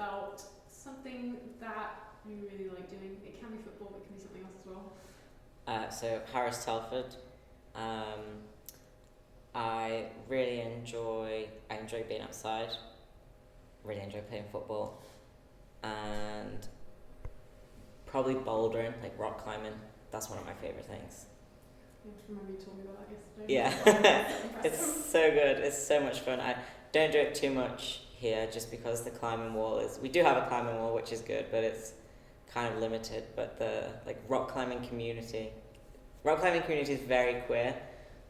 about something that you really like doing. It can be football, but it can be something else as well. So Harris Telford. I enjoy being outside. Really enjoy playing football, and probably bouldering, like rock climbing. That's one of my favourite things. I remember you told me about that yesterday. Yeah, it's so good. It's so much fun. I don't do it too much here, just because the climbing wall is. We do have a climbing wall, which is good, but it's kind of limited. But the rock climbing community is very queer,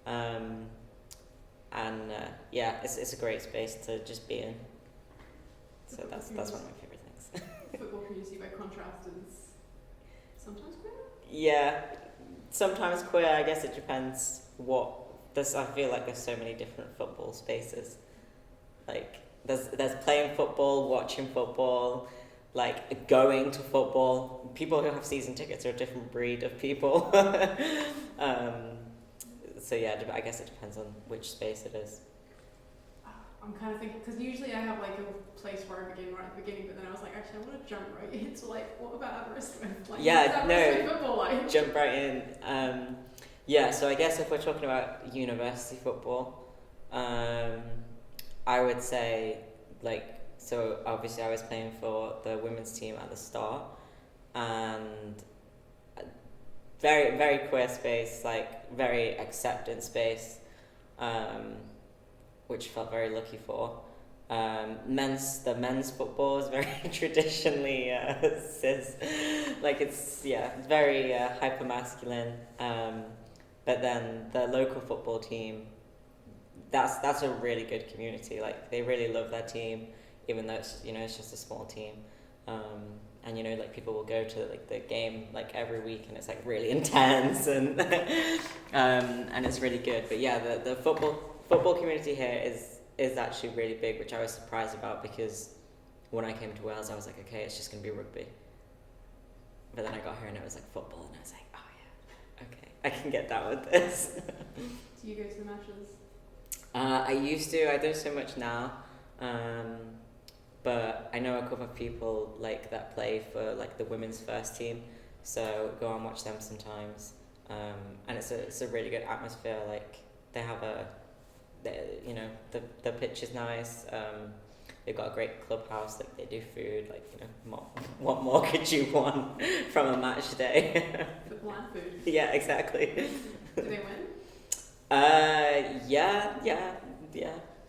and it's a great space to just be in. So that's one of my favourite things. Football community, by contrast, is sometimes queer? Yeah, sometimes queer. I guess it depends I feel like there's so many different football spaces. Like there's playing football, watching football, like going to football. People who have season tickets are a different breed of people. So yeah, I guess it depends on which space it is. I'm kind of thinking, because usually I have like a place where I begin right at the beginning, but then I was like, actually, I want to jump right into what about Aberystwyth? Football like? Jump right in. So I guess if we're talking about university football, I would say so obviously I was playing for the women's team at the start, and very, very queer space, very acceptant space, which felt very lucky for. The men's football is very traditionally cis, it's very hyper masculine. But then the local football team, that's a really good community. They really love their team, even though it's just a small team. And people will go to the game every week, and it's really intense and and it's really good. But yeah, the football community here is actually really big, which I was surprised about, because when I came to Wales I was like, okay, it's just gonna be rugby. But then I got here and it was football, and I was like, oh yeah, okay, I can get down with this. Do you go to the matches? I used to. I don't so much now. But I know a couple of people that play for the women's first team, so go and watch them sometimes. And it's a really good atmosphere. They have the pitch is nice. They've got a great clubhouse. They do food. What more could you want from a match day? Football and food. Yeah, exactly. Do they win? Yeah.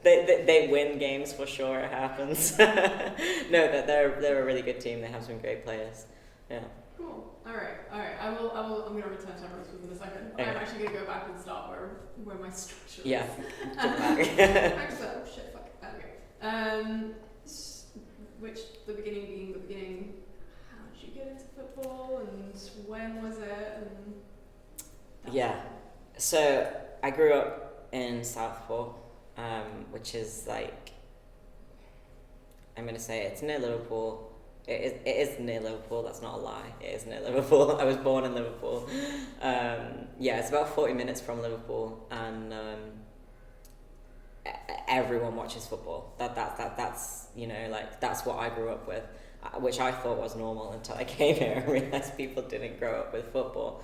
They win games for sure. It happens. No, they're a really good team. They have some great players. Yeah. Cool. All right. I'm gonna return to Aberystwyth in a second. Okay. I'm actually gonna go back and start where my structure is. Yeah. Jump back. Actually, oh shit, fuck. Okay. The beginning being the beginning. How did you get into football, and when was it? And yeah. So I grew up in Southport. Which is I'm going to say it's near Liverpool. It is near Liverpool, that's not a lie. It is near Liverpool. I was born in Liverpool. It's about 40 minutes from Liverpool, and everyone watches football. That's that's what I grew up with, which I thought was normal until I came here and realised people didn't grow up with football.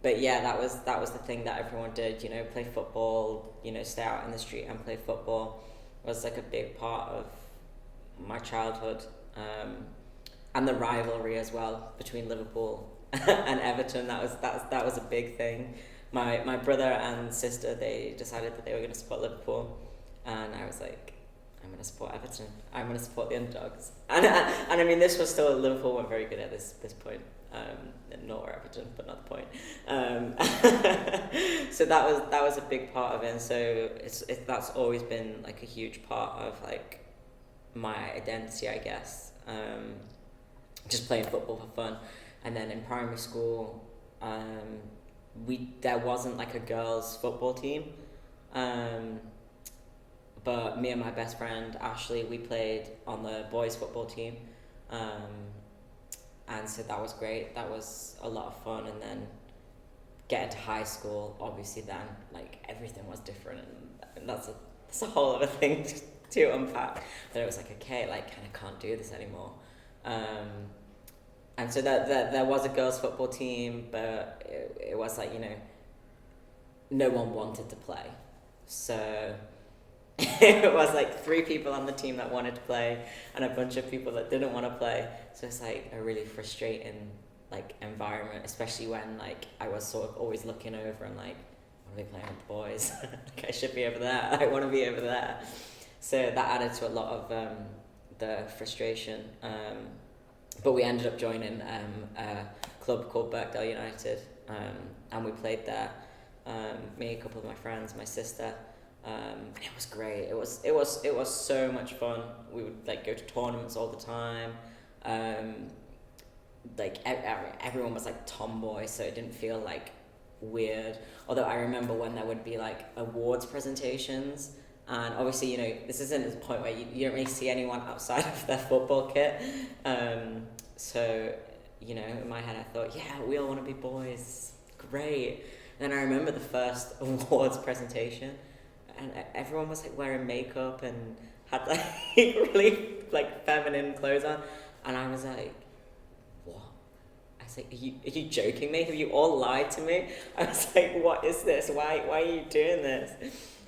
But yeah, that was the thing that everyone did, play football, stay out in the street and play football was a big part of my childhood. And the rivalry as well between Liverpool and Everton, that was a big thing. My brother and sister, they decided that they were going to support Liverpool, and I was like, I'm going to support Everton. I'm going to support the underdogs. And I mean, this was still, Liverpool weren't very good at this point. Nor Everton, but not the point. So that was a big part of it, and so that's always been a huge part of my identity, I guess. Just playing football for fun. And then in primary school, there wasn't a girls' football team, but me and my best friend Ashley, we played on the boys' football team. And so that was great. That was a lot of fun. And then getting to high school, obviously then everything was different, and that's a whole other thing to unpack. But it was like, okay, like, kind of can't do this anymore. And so there was a girls' football team, but it was like, no one wanted to play. So it was like 3 people on the team that wanted to play and a bunch of people that didn't want to play. So it's like a really frustrating like environment, especially when like I was sort of always looking over and like, I want to be playing with the boys. Like, I should be over there. I want to be over there. So that added to a lot of the frustration. But we ended up joining a club called Birkdale United, and we played there. Me, a couple of my friends, my sister, and it was great. It was so much fun. We would like go to tournaments all the time. Like everyone was like tomboy, so it didn't feel like weird. Although I remember when there would be like awards presentations, and obviously this isn't a point where you don't really see anyone outside of their football kit. So in my head I thought, yeah, we all want to be boys, great. And then I remember the first awards presentation, and everyone was like wearing makeup and had like really like feminine clothes on, and I was like, what? I was like, are you joking me? Have you all lied to me? I was like, what is this? Why are you doing this?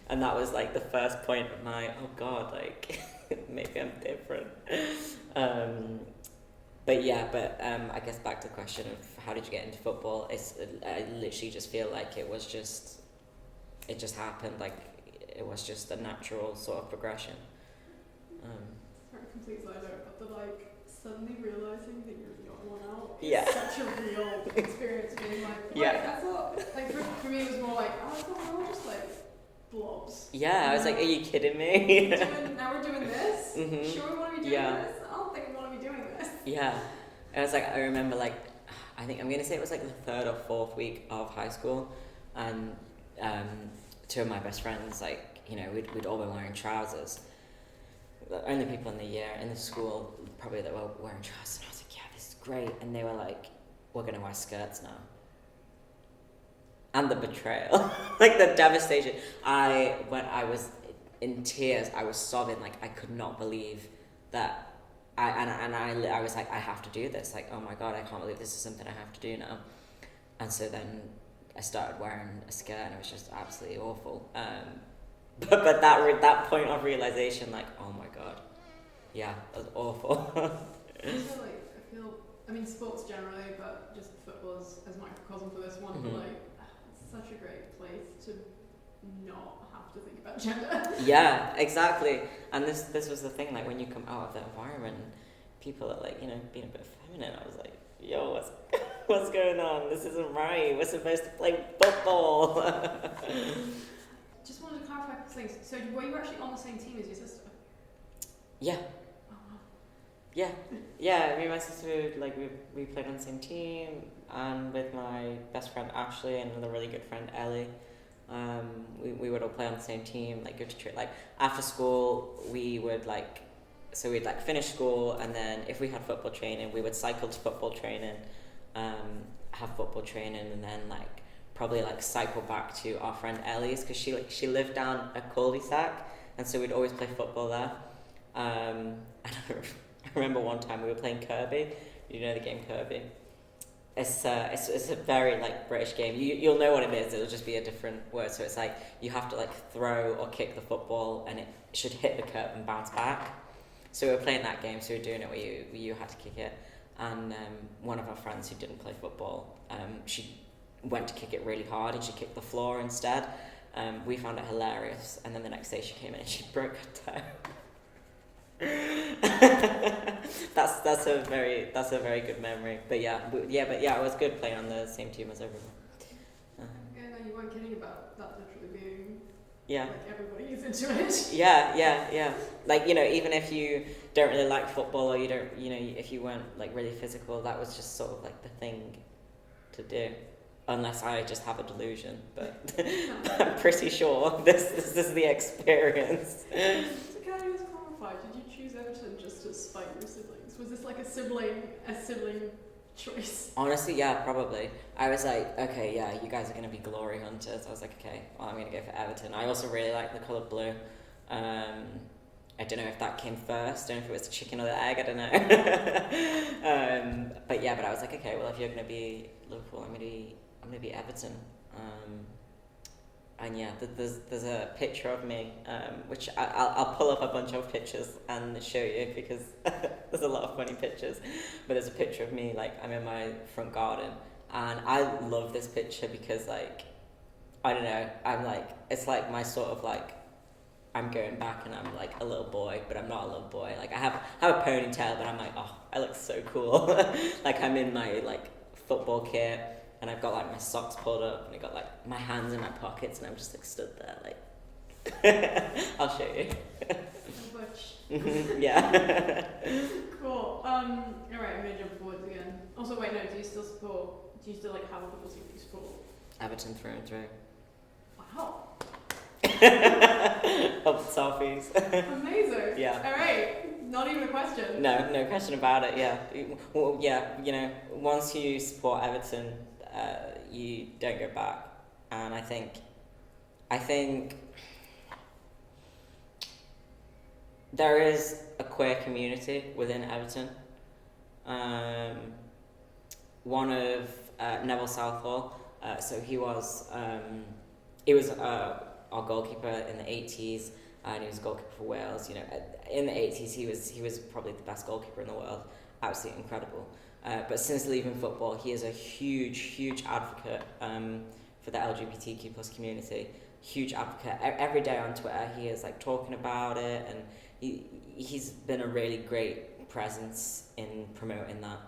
And that was like the first point of my, oh God, like maybe I'm different. But I guess back to the question of how did you get into football? I literally just feel like it just happened. Like it was just a natural sort of progression. Sorry, complete side note, but the like suddenly realizing that you're the odd one out is Yeah. such a real experience. Being like, Yeah. I thought like for me it was more like, I thought we were just like blobs. Yeah, I was like, are you kidding me? Now we're doing this? Mm-hmm. Sure we want to be doing this? I don't think we want to be doing this. Yeah. It was like, I remember like, I think I'm going to say it was like the 3rd or 4th week of high school, and 2 of my best friends, like, we'd all been wearing trousers. The only people in the school probably that were wearing trousers, and I was like, yeah, this is great. And they were like, we're going to wear skirts now. And the betrayal, like the devastation. When I was in tears, I was sobbing, like I could not believe that. I was like, I have to do this. Like, oh my God, I can't believe this is something I have to do now. And so then I started wearing a skirt, and it was just absolutely awful. But that point of realization, like, oh my God, yeah, that was awful. I mean, sports generally, but just football as microcosm for this one. Mm-hmm. But like, it's such a great place to not have to think about gender. Yeah, exactly. And this was the thing, like when you come out of that environment, people are like, being a bit feminine. I was like, yo, what's going on? This isn't right. We're supposed to play football. Just wanted to clarify things. So were you actually on the same team as your sister? Yeah. Oh wow. Yeah. Me and my sister, like we played on the same team, and with my best friend Ashley and another really good friend Ellie. We would all play on the same team, like go to church. Like after school, we'd finish school, and then if we had football training, we would cycle to football training, have football training, and then like probably like cycle back to our friend Ellie's, because she lived down a cul-de-sac, and so we'd always play football there. And I remember one time we were playing Kirby. You know the game Kirby? It's a very like British game. You'll know what it is. It'll just be a different word. So it's like you have to like throw or kick the football, and it should hit the curb and bounce back. So we were playing that game. So we were doing it where you had to kick it. And one of our friends who didn't play football, she went to kick it really hard, and she kicked the floor instead. We found it hilarious, and then the next day she came in and she broke her toe. that's a very good memory. But it was good playing on the same team as everyone. Yeah, no, you weren't kidding about that literally being Yeah. like everybody is into it. Yeah. Like, even if you don't really like football, or you don't, if you weren't like really physical, that was just sort of like the thing to do. Unless I just have a delusion, but I'm pretty sure this is the experience. So can I just clarify, did you choose Everton just to spite your siblings? Was this like a sibling choice? Honestly, yeah, probably. I was like, okay, yeah, you guys are going to be glory hunters. I was like, okay, well, I'm going to go for Everton. I also really like the colour blue. I don't know if that came first. I don't know if it was the chicken or the egg. I don't know. But I was like, okay, well, if you're gonna be Liverpool, I'm gonna be Everton. And yeah, there's a picture of me, which I'll pull up a bunch of pictures and show you, because there's a lot of funny pictures. But there's a picture of me, like, I'm in my front garden, and I love this picture because, like, I don't know, I'm like, it's like my sort of like, I'm going back and I'm like a little boy, but I'm not a little boy. Like, I have a ponytail, but I'm like, oh, I look so cool. Like, I'm in my like football kit, and I've got like my socks pulled up, and I got like my hands in my pockets, and I'm just like stood there, like. I'll show you. Yeah. Cool. All right, I'm gonna jump forwards again. Also, wait, no. Do you still like have a football team you support? Everton through and through. Wow. Up selfies. Amazing. Yeah. All right. Not even a question. No question about it. Yeah. Well, yeah. You know, once you support Everton, you don't go back. And I think there is a queer community within Everton. One of Neville Southall. So he was our goalkeeper in the 80s, and he was a goalkeeper for Wales. You know, in the 80s he was probably the best goalkeeper in the world, absolutely incredible. But since leaving football, he is a huge advocate for the LGBTQ plus community. Huge advocate. Every day on Twitter, he is like talking about it, and he's been a really great presence in promoting that.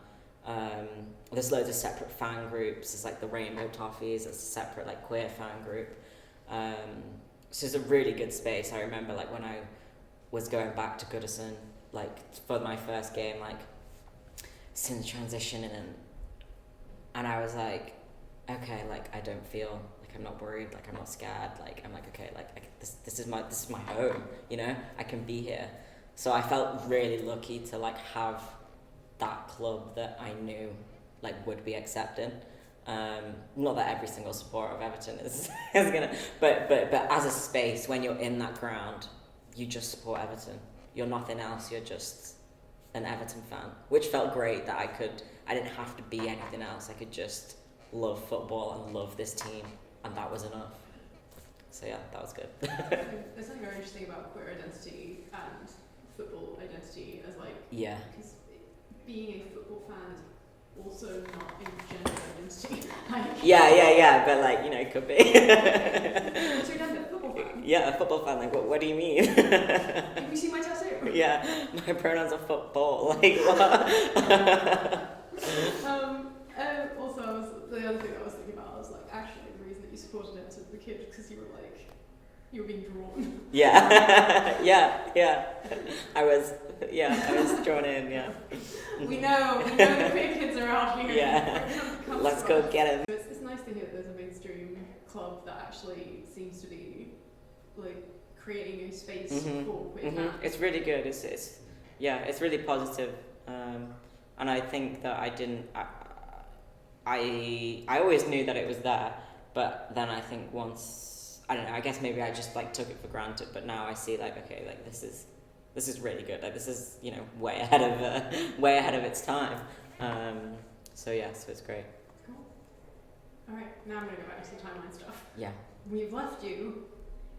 There's loads of separate fan groups. There's like the Rainbow Toffees. It's a separate like queer fan group. So it's a really good space. I remember like when I was going back to Goodison, like for my first game, like since transitioning, and I was like, okay, like I don't feel like I'm not worried, like I'm not scared, like I'm like, okay, like this is my home, you know, I can be here. So I felt really lucky to like have that club that I knew like would be accepting. Not that every single supporter of Everton is gonna, but as a space, when you're in that ground, you just support Everton. You're nothing else. You're just an Everton fan, which felt great that I didn't have to be anything else. I could just love football and love this team, and that was enough. So yeah, that was good. There's something very interesting about queer identity and football identity as like, yeah, because being a football fan is also not a gender identity. Like, yeah, but like, you know, it could be. What's your gender? Football fan? Yeah, a football fan. Like, what do you mean? Have you seen my tattoo? Yeah, my pronouns are football. Like, what? Also, the other thing I was thinking about, I was like, actually, the reason that you supported it as a kid is because you were being drawn. Yeah. I was drawn in. Yeah. We know the queer kids are out here. Yeah. Let's go get him. It's nice to hear that there's a mainstream club that actually seems to be like creating a space for queer fans. It's really good. It's really positive. And I think that I always knew that it was there, but then I think once, I don't know, I guess maybe I just like took it for granted, but now I see like, okay, like this is really good. Like this is, you know, way ahead of its time. So it's great. Cool. All right, now I'm gonna go back to the timeline stuff. Yeah. We've left you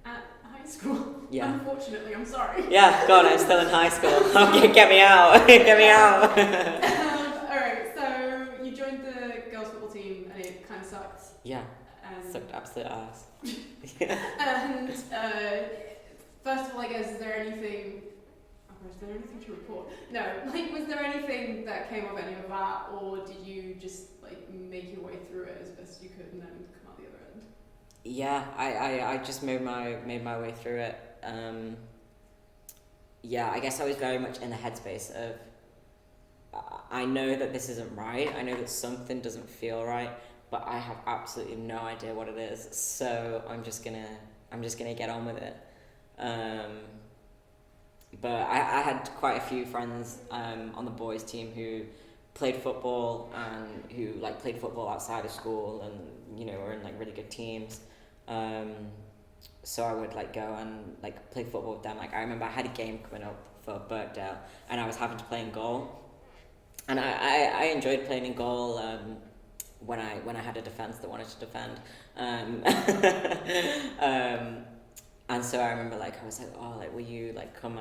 at high school. Yeah. Unfortunately, I'm sorry. Yeah, God, I'm still in high school. Okay, get me out. Get me out. All right, so you joined the girls' football team and it kind of sucked. Yeah. Sucked absolute ass. And first of all, I guess, is there anything to report? No, like, was there anything that came of any of that, or did you just like make your way through it as best you could and then come out the other end? Yeah, I just made my way through it. I guess I was very much in the headspace of I know that this isn't right. I know that something doesn't feel right, but I have absolutely no idea what it is. So I'm just gonna get on with it. But I had quite a few friends on the boys team who played football and who like played football outside of school and, you know, were in like really good teams. so I would like go and like play football with them. Like I remember I had a game coming up for Birkdale, and I was having to play in goal, and I enjoyed playing in goal. When I had a defence that wanted to defend, and so I remember like I was like, oh, like will you like come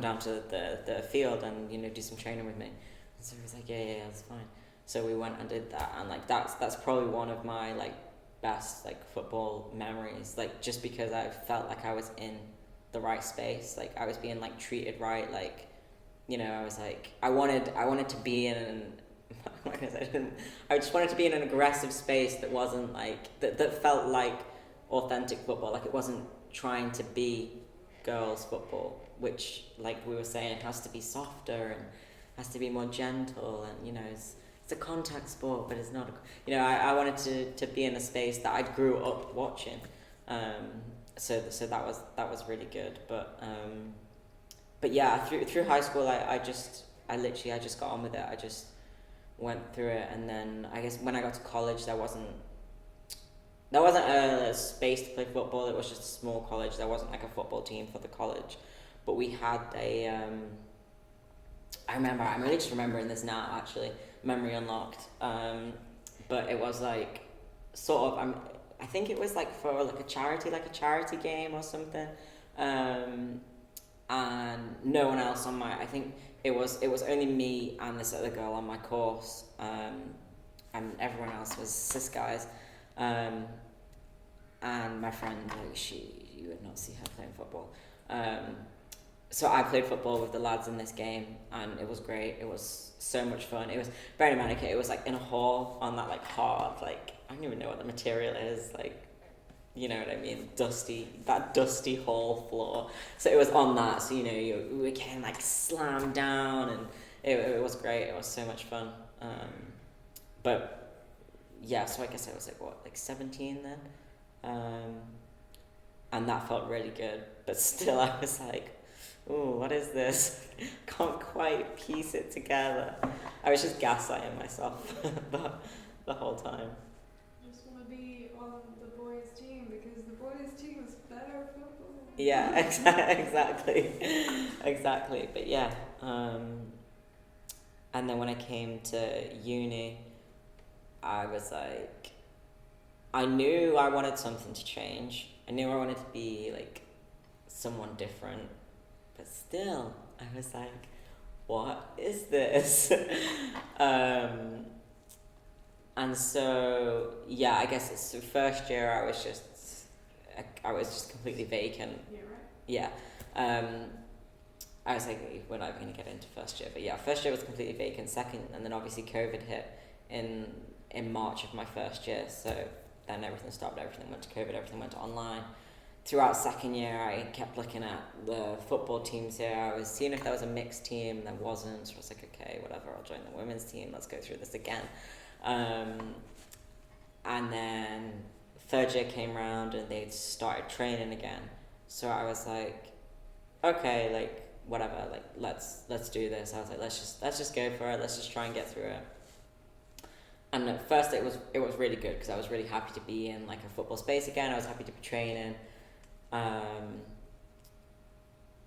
down to the field and do some training with me? And so he was like, yeah, that's fine. So we went and did that, and like that's probably one of my like best like football memories, like just because I felt like I was in the right space, like I was being like treated right, like I was like I wanted to be in an I just wanted to be in an aggressive space that wasn't like that felt like authentic football, like it wasn't trying to be girls football, which like we were saying has to be softer and has to be more gentle, and it's a contact sport, but it's not I wanted to be in a space that I grew up watching, so that was really good, but yeah, through high school I just got on with it. I just went through it, and then I guess when I got to college there wasn't a space to play football. It was just a small college. There wasn't like a football team for the college, but we had a I'm really just remembering this now, actually, memory unlocked, but it was like sort of I think it was like for like a charity game or something, and no one else on my, I think it was only me and this other girl on my course, and everyone else was cis guys, and my friend, like you would not see her playing football, so I played football with the lads in this game, and it was great. It was so much fun. It was very manic. It was like in a hall on that like hard, like I don't even know what the material is, like you know what I mean, dusty hall floor. So it was on that. So we can like slam down, and it was great. It was so much fun. But yeah, so I guess I was like 17 then, and that felt really good. But still, I was like, ooh, what is this? Can't quite piece it together. I was just gaslighting myself the whole time. Just want to be on the boys' team because the boys' team is better at football. Yeah, exactly. But yeah, and then when I came to uni, I was like, I knew I wanted something to change. I knew I wanted to be like someone different. But still, I was like, what is this? And so, yeah, I guess it's the first year I was just completely vacant. Yeah, right. Yeah. I was like, we're not going to get into first year, but yeah, first year was completely vacant. Second, and then obviously COVID hit in March of my first year, so then everything stopped, everything went to COVID, everything went to online. Throughout second year, I kept looking at the football teams here. I was seeing if there was a mixed team. There wasn't. So I was like, okay, whatever, I'll join the women's team. Let's go through this again. And then third year came around and they started training again. So I was like, okay, like whatever, like let's do this. I was like, let's just go for it. Let's just try and get through it. And at first it was really good because I was really happy to be in like a football space again. I was happy to be training.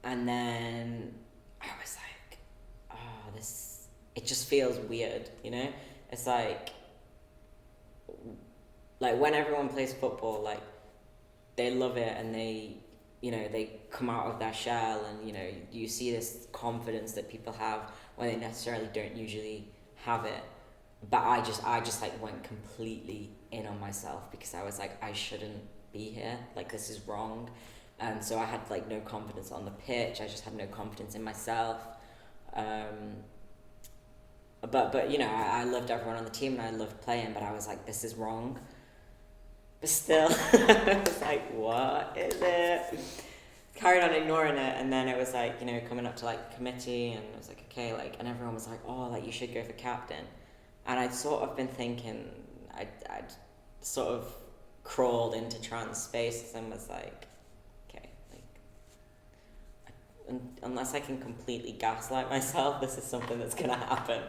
And then I was like, oh, it just feels weird, It's like when everyone plays football, like they love it and they come out of their shell, and you see this confidence that people have when they necessarily don't usually have it. But I just like went completely in on myself because I was like, I shouldn't be here, like this is wrong. And so I had like no confidence on the pitch. I just had no confidence in myself. But I loved everyone on the team and I loved playing, but I was like, this is wrong. But still, I was like, what is it? Carried on ignoring it, and then it was like, coming up to like committee, and it was like, okay, like, and everyone was like, oh, like you should go for captain. And I'd sort of been thinking, I'd sort of crawled into trans space and was like, unless I can completely gaslight myself, this is something that's going to happen.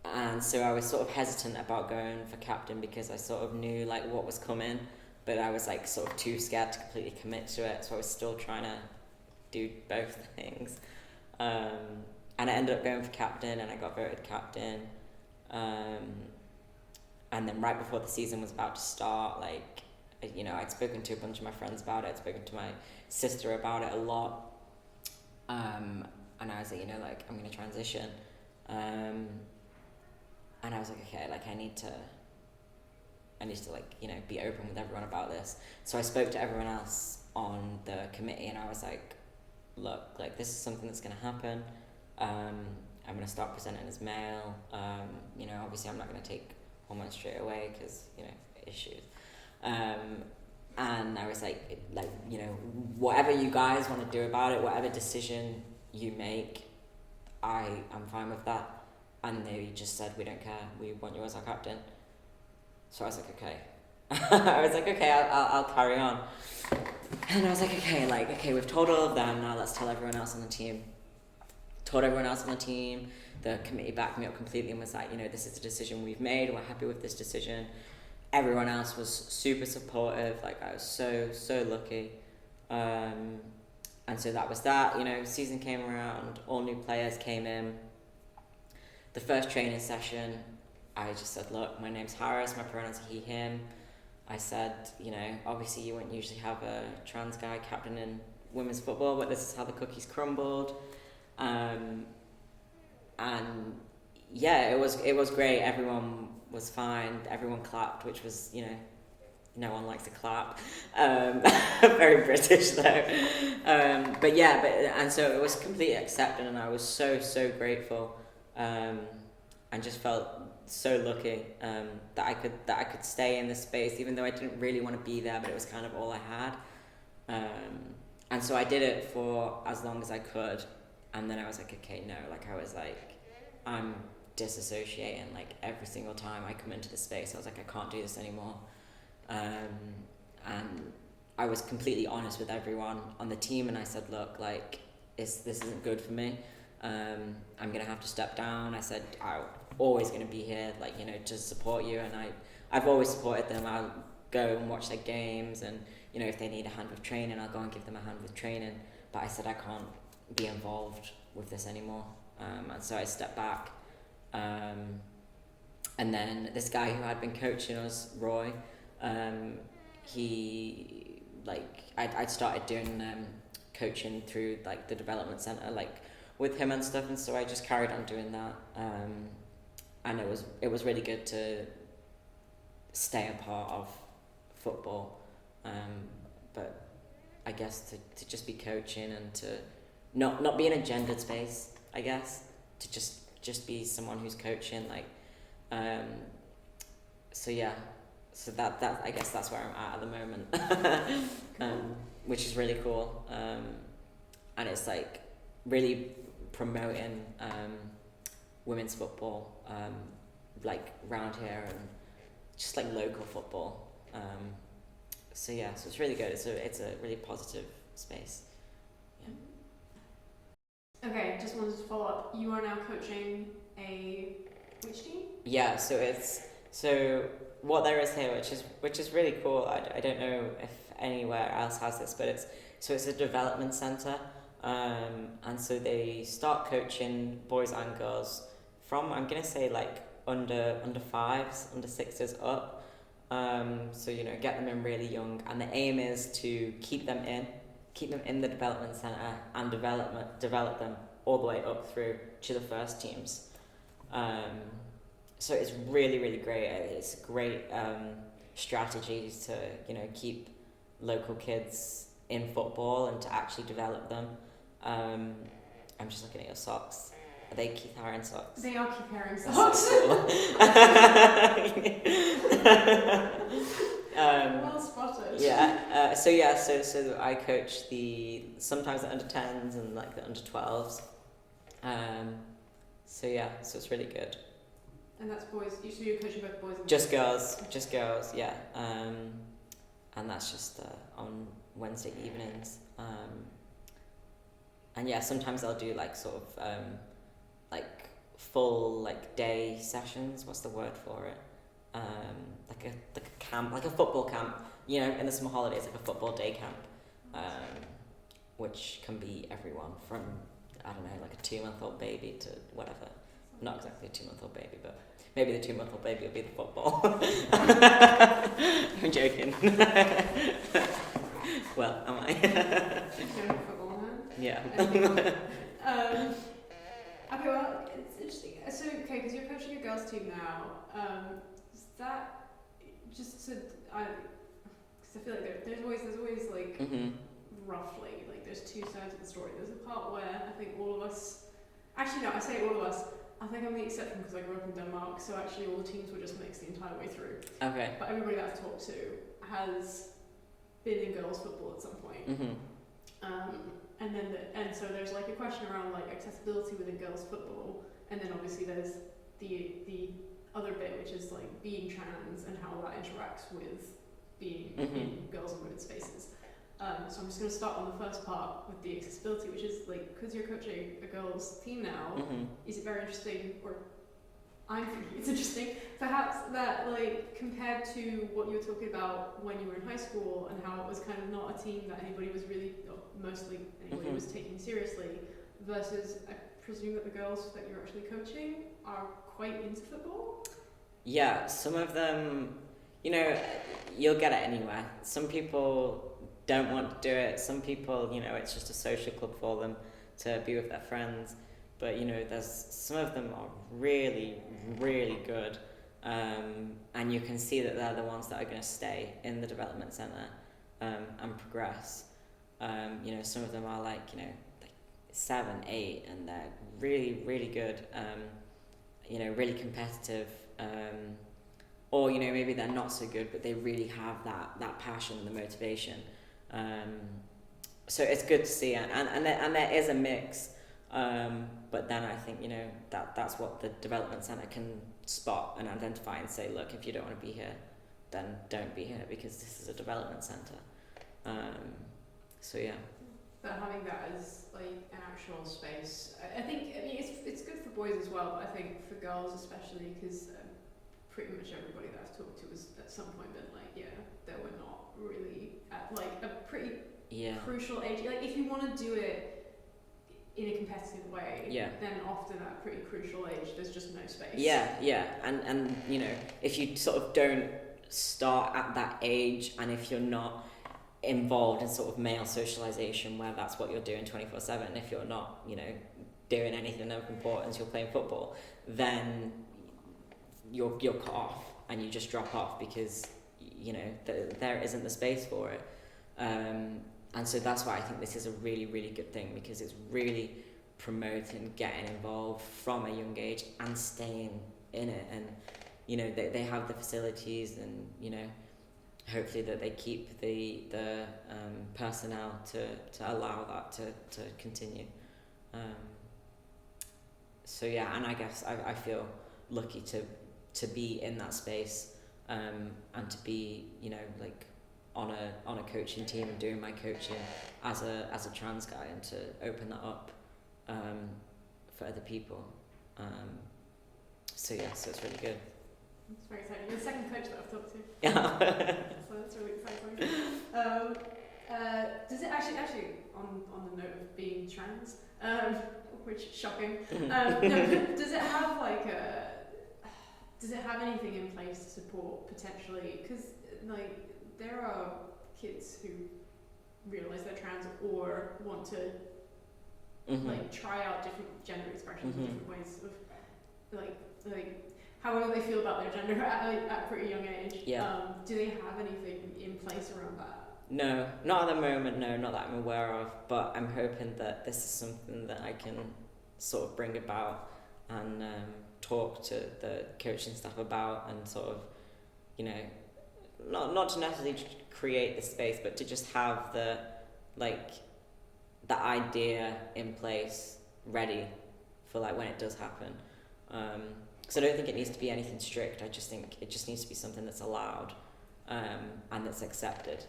And And so I was sort of hesitant about going for captain because I sort of knew like what was coming, but I was like sort of too scared to completely commit to it. So I was still trying to do both things. And I ended up going for captain, and I got voted captain. And then right before the season was about to start, like, you know, I'd spoken to a bunch of my friends about it. I'd spoken to my sister about it a lot. And I was like, you know, like, I'm going to transition. And I was like, okay, like, I need to like, you know, be open with everyone about this. So I spoke to everyone else on the committee, and I was like, look, like, this is something that's going to happen. I'm going to start presenting as male. You know, obviously I'm not going to take hormones straight away because, you know, issues. And I was like, you know, whatever you guys want to do about it, whatever decision you make, I'm fine with that. And they just said, we don't care, we want you as our captain. So I was like, okay. I was like, okay, I'll carry on. And I was like, okay, we've told all of them, now let's tell everyone else on the team. Told everyone else on the team, the committee backed me up completely and was like, you know, this is the decision we've made, we're happy with this decision. Everyone else was super supportive, like I was so lucky. And so that was that, you know, season came around, all new players came in. The first training session, I just said, look, my name's Harris, my pronouns are he, him. I said, you know, obviously you wouldn't usually have a trans guy captain in women's football, but this is how the cookies crumbled. And yeah, it was great. Everyone was fine. Everyone clapped, which was, you know, no one likes to clap. Very British though. But and so it was completely accepted, and I was so grateful. And just felt so lucky that I could stay in this space, even though I didn't really want to be there, but it was kind of all I had. And so I did it for as long as I could, and then I was like, okay, no, like I was like, I'm disassociating like every single time I come into the space. I was like, I can't do this anymore. And I was completely honest with everyone on the team, and I said, look, like this isn't good for me. I'm gonna have to step down. I said, I'm always gonna be here, like, you know, to support you, and I've always supported them. I'll go and watch their games, and, you know, if they need a hand with training, I'll go and give them a hand with training. But I said I can't be involved with this anymore. And so I stepped back. And then this guy who had been coaching us, Roy, he, like, I'd started doing coaching through like the development centre, like with him and stuff, and so I just carried on doing that. And it was really good to stay a part of football, but I guess to just be coaching and to not be in a gendered space, I guess, to just be someone who's coaching, like, so yeah, so that I guess that's where I'm at the moment. Which is really cool, and it's like really promoting women's football, like round here, and just like local football. So yeah, so it's really good. It's a really positive space. Yeah. Okay, just wanted to follow up. You are now coaching which team? Yeah, so what there is here, which is really cool. I don't know if anywhere else has this, but it's a development centre, and so they start coaching boys and girls from, I'm gonna say, like under fives, under sixes up. So, you know, get them in really young, and the aim is to keep them in the development centre and develop them all the way up through to the first teams. So it's really, really great. It's a great strategy to, you know, keep local kids in football and to actually develop them. I'm just looking at your socks. Are they Keith Haring socks? They are Keith Haring That's socks. so cool. Well spotted. Yeah. So I coach sometimes the under 10s and like the under 12s. So it's really good. And that's boys. So you're coaching both boys and Just girls. Yeah. And that's just on Wednesday evenings. And yeah, sometimes I'll do like sort of like full like day sessions. What's the word for it? Like a camp, like a football camp. You know, in the summer holidays, like a football day camp, which can be everyone from, I don't know, like a 2-month-old baby to whatever. Not exactly a 2-month-old baby, but maybe the 2-month-old baby will be the football. I'm joking. Well, am I? Football, huh? Yeah. Okay, well, it's interesting. So, okay, because you're coaching a girls' team now. Is that just to? Because I feel like there's always like roughly like there's two sides of the story. There's a part where I think all of us. Actually, no, I say all of us. I think I'm the exception because I grew up in Denmark, so actually all the teams were just mixed the entire way through. Okay. But everybody that I've talked to has been in girls' football at some point. And so there's like a question around like accessibility within girls' football, and then obviously there's the other bit, which is like being trans and how that interacts with being in girls' and women's spaces. So I'm just going to start on the first part with the accessibility, which is like, because you're coaching a girls' team now, is it very interesting, or I'm thinking it's interesting, perhaps that like compared to what you were talking about when you were in high school and how it was kind of not a team that anybody was really, or mostly anybody was taking seriously, versus I presume that the girls that you're actually coaching are quite into football? Yeah, some of them, you know, you'll get it anywhere. Some people don't want to do it. Some people, you know, it's just a social club for them to be with their friends. But, you know, there's some of them are really, really good. And you can see that they're the ones that are going to stay in the development centre and progress. You know, some of them are like, you know, like 7, 8, and they're really, really good. You know, really competitive. Or, you know, maybe they're not so good, but they really have that passion and the motivation. So it's good to see, and there is a mix, but then I think, you know, that's what the development centre can spot and identify and say, look, if you don't want to be here, then don't be here, because this is a development centre. So yeah. But having that as like an actual space, I mean it's good for boys as well, but I think for girls especially, because pretty much everybody that I've talked to has at some point been like, yeah, they were not really at like a pretty crucial age. Like if you want to do it in a competitive way, then often at a pretty crucial age there's just no space. And you know, if you sort of don't start at that age, and if you're not involved in sort of male socialization where that's what you're doing 24/7, if you're not, you know, doing anything of importance, you're playing football, then you're cut off and you just drop off because, you know, there isn't the space for it. And so that's why I think this is a really, really good thing, because it's really promoting getting involved from a young age and staying in it. And, you know, they have the facilities, and, you know, hopefully that they keep the personnel to allow that to continue. So yeah, and I guess I feel lucky to be in that space, and to be, you know, like on a coaching team and doing my coaching as a trans guy, and to open that up for other people. So yeah, so it's really good. It's very exciting. You're the second coach that I've talked to. Yeah. So that's really exciting. Does it actually on the note of being trans, which is shocking, no, does it have like does it have anything in place to support potentially, because like there are kids who realise they're trans or want to like try out different gender expressions and different ways of like however they feel about their gender at a pretty young age. Do they have anything in place around that? No, not at the moment, no, not that I'm aware of, but I'm hoping that this is something that I can sort of bring about and talk to the coaching staff about, and sort of, you know, not to necessarily create the space, but to just have the idea in place ready for like when it does happen. So I don't think it needs to be anything strict. I just think it just needs to be something that's allowed, and that's accepted.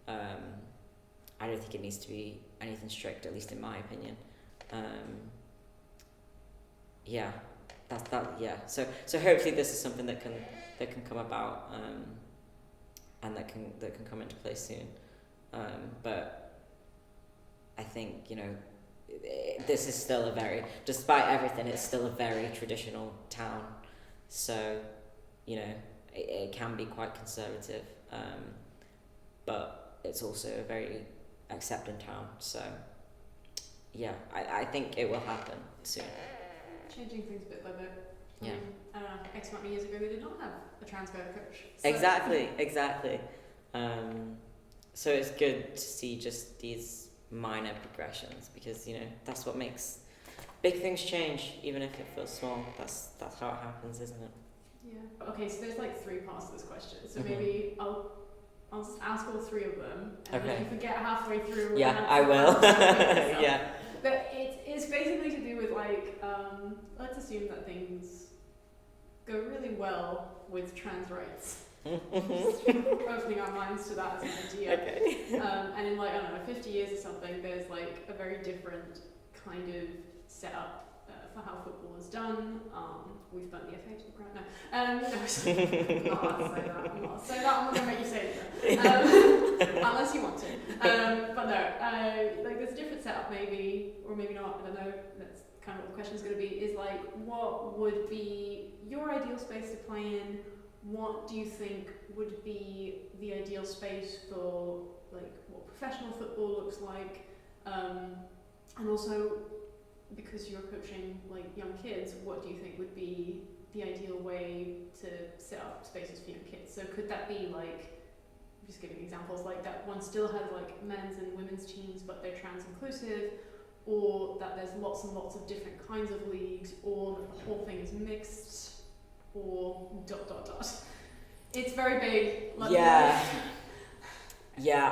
I don't think it needs to be anything strict, at least in my opinion. Yeah. that's that. Yeah. So hopefully this is something that can come about, and that can come into place soon. But I think, you know, this is still despite everything, it's still a very traditional town. So, you know, it can be quite conservative, but it's also a very accepting town. So, yeah, I think it will happen soon. Changing things bit by bit. Yeah. X amount of years ago, they did not have a transgender coach. So. Exactly. So it's good to see just these minor progressions, because, you know, that's what makes big things change, even if it feels small. That's how it happens, isn't it? Yeah. Okay, so there's like 3 parts to this question. So Mhm. maybe I'll just ask all 3 of them, and Okay. if you forget halfway through. Yeah, I will. Yeah. But it's basically to do with like, let's assume that things go really well with trans rights. Opening our minds to that as an idea. Okay. And in like, I don't know, 50 years or something, there's like a very different kind of setup for how football is done. We've burnt the FA to the ground. No, I'm not allowed to say that. I'm not going to make you say it. Unless you want to. But no, like there's a different setup maybe, or maybe not, I don't know. That's kind of what the question's going to be, is like, what would be your ideal space to play in? What do you think would be the ideal space for like what professional football looks like? And also, because you're coaching like young kids, what do you think would be the ideal way to set up spaces for young kids? So could that be like, just giving examples, like that one still has like men's and women's teams but they're trans inclusive, or that there's lots and lots of different kinds of leagues, or that the whole thing is mixed, or ... It's very big. Yeah,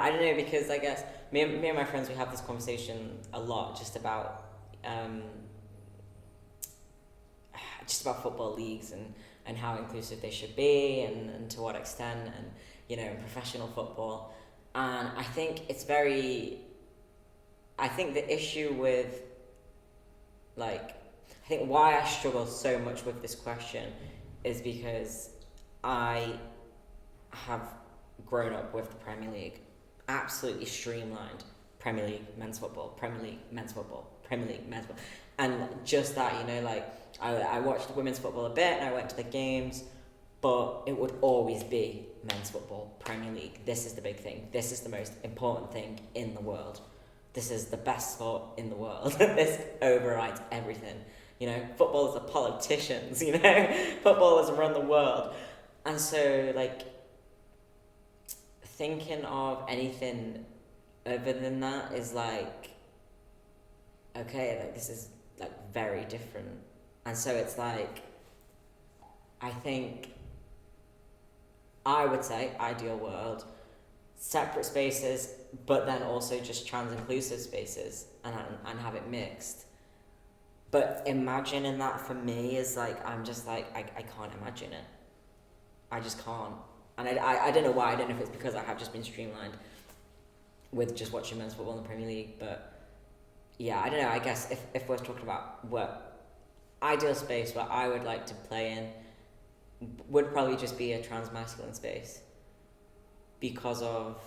I don't know, because I guess me and my friends, we have this conversation a lot just about football leagues and how inclusive they should be, and to what extent, and, you know, in professional football. And I think the issue with, like, I think why I struggle so much with this question is because I have grown up with the Premier League, absolutely streamlined Premier League men's football, Premier League men's football, Premier League men's football, and just that, you know, like I watched women's football a bit and I went to the games, but it would always be men's football, Premier League. This is the big thing. This is the most important thing in the world. This is the best sport in the world. This overrides everything. You know, footballers are politicians, you know, footballers run the world. And so, like, thinking of anything other than that is like, okay, like, this is like very different. And so it's like, I think I would say ideal world, separate spaces, but then also just trans inclusive spaces, and have it mixed. But imagining that for me is like, I'm just like, I can't imagine it. I just can't. And I don't know why. I don't know if it's because I have just been streamlined with just watching men's football in the Premier League. But yeah, I don't know. I guess if we're talking about what ideal space where I would like to play in, would probably just be a transmasculine space, because of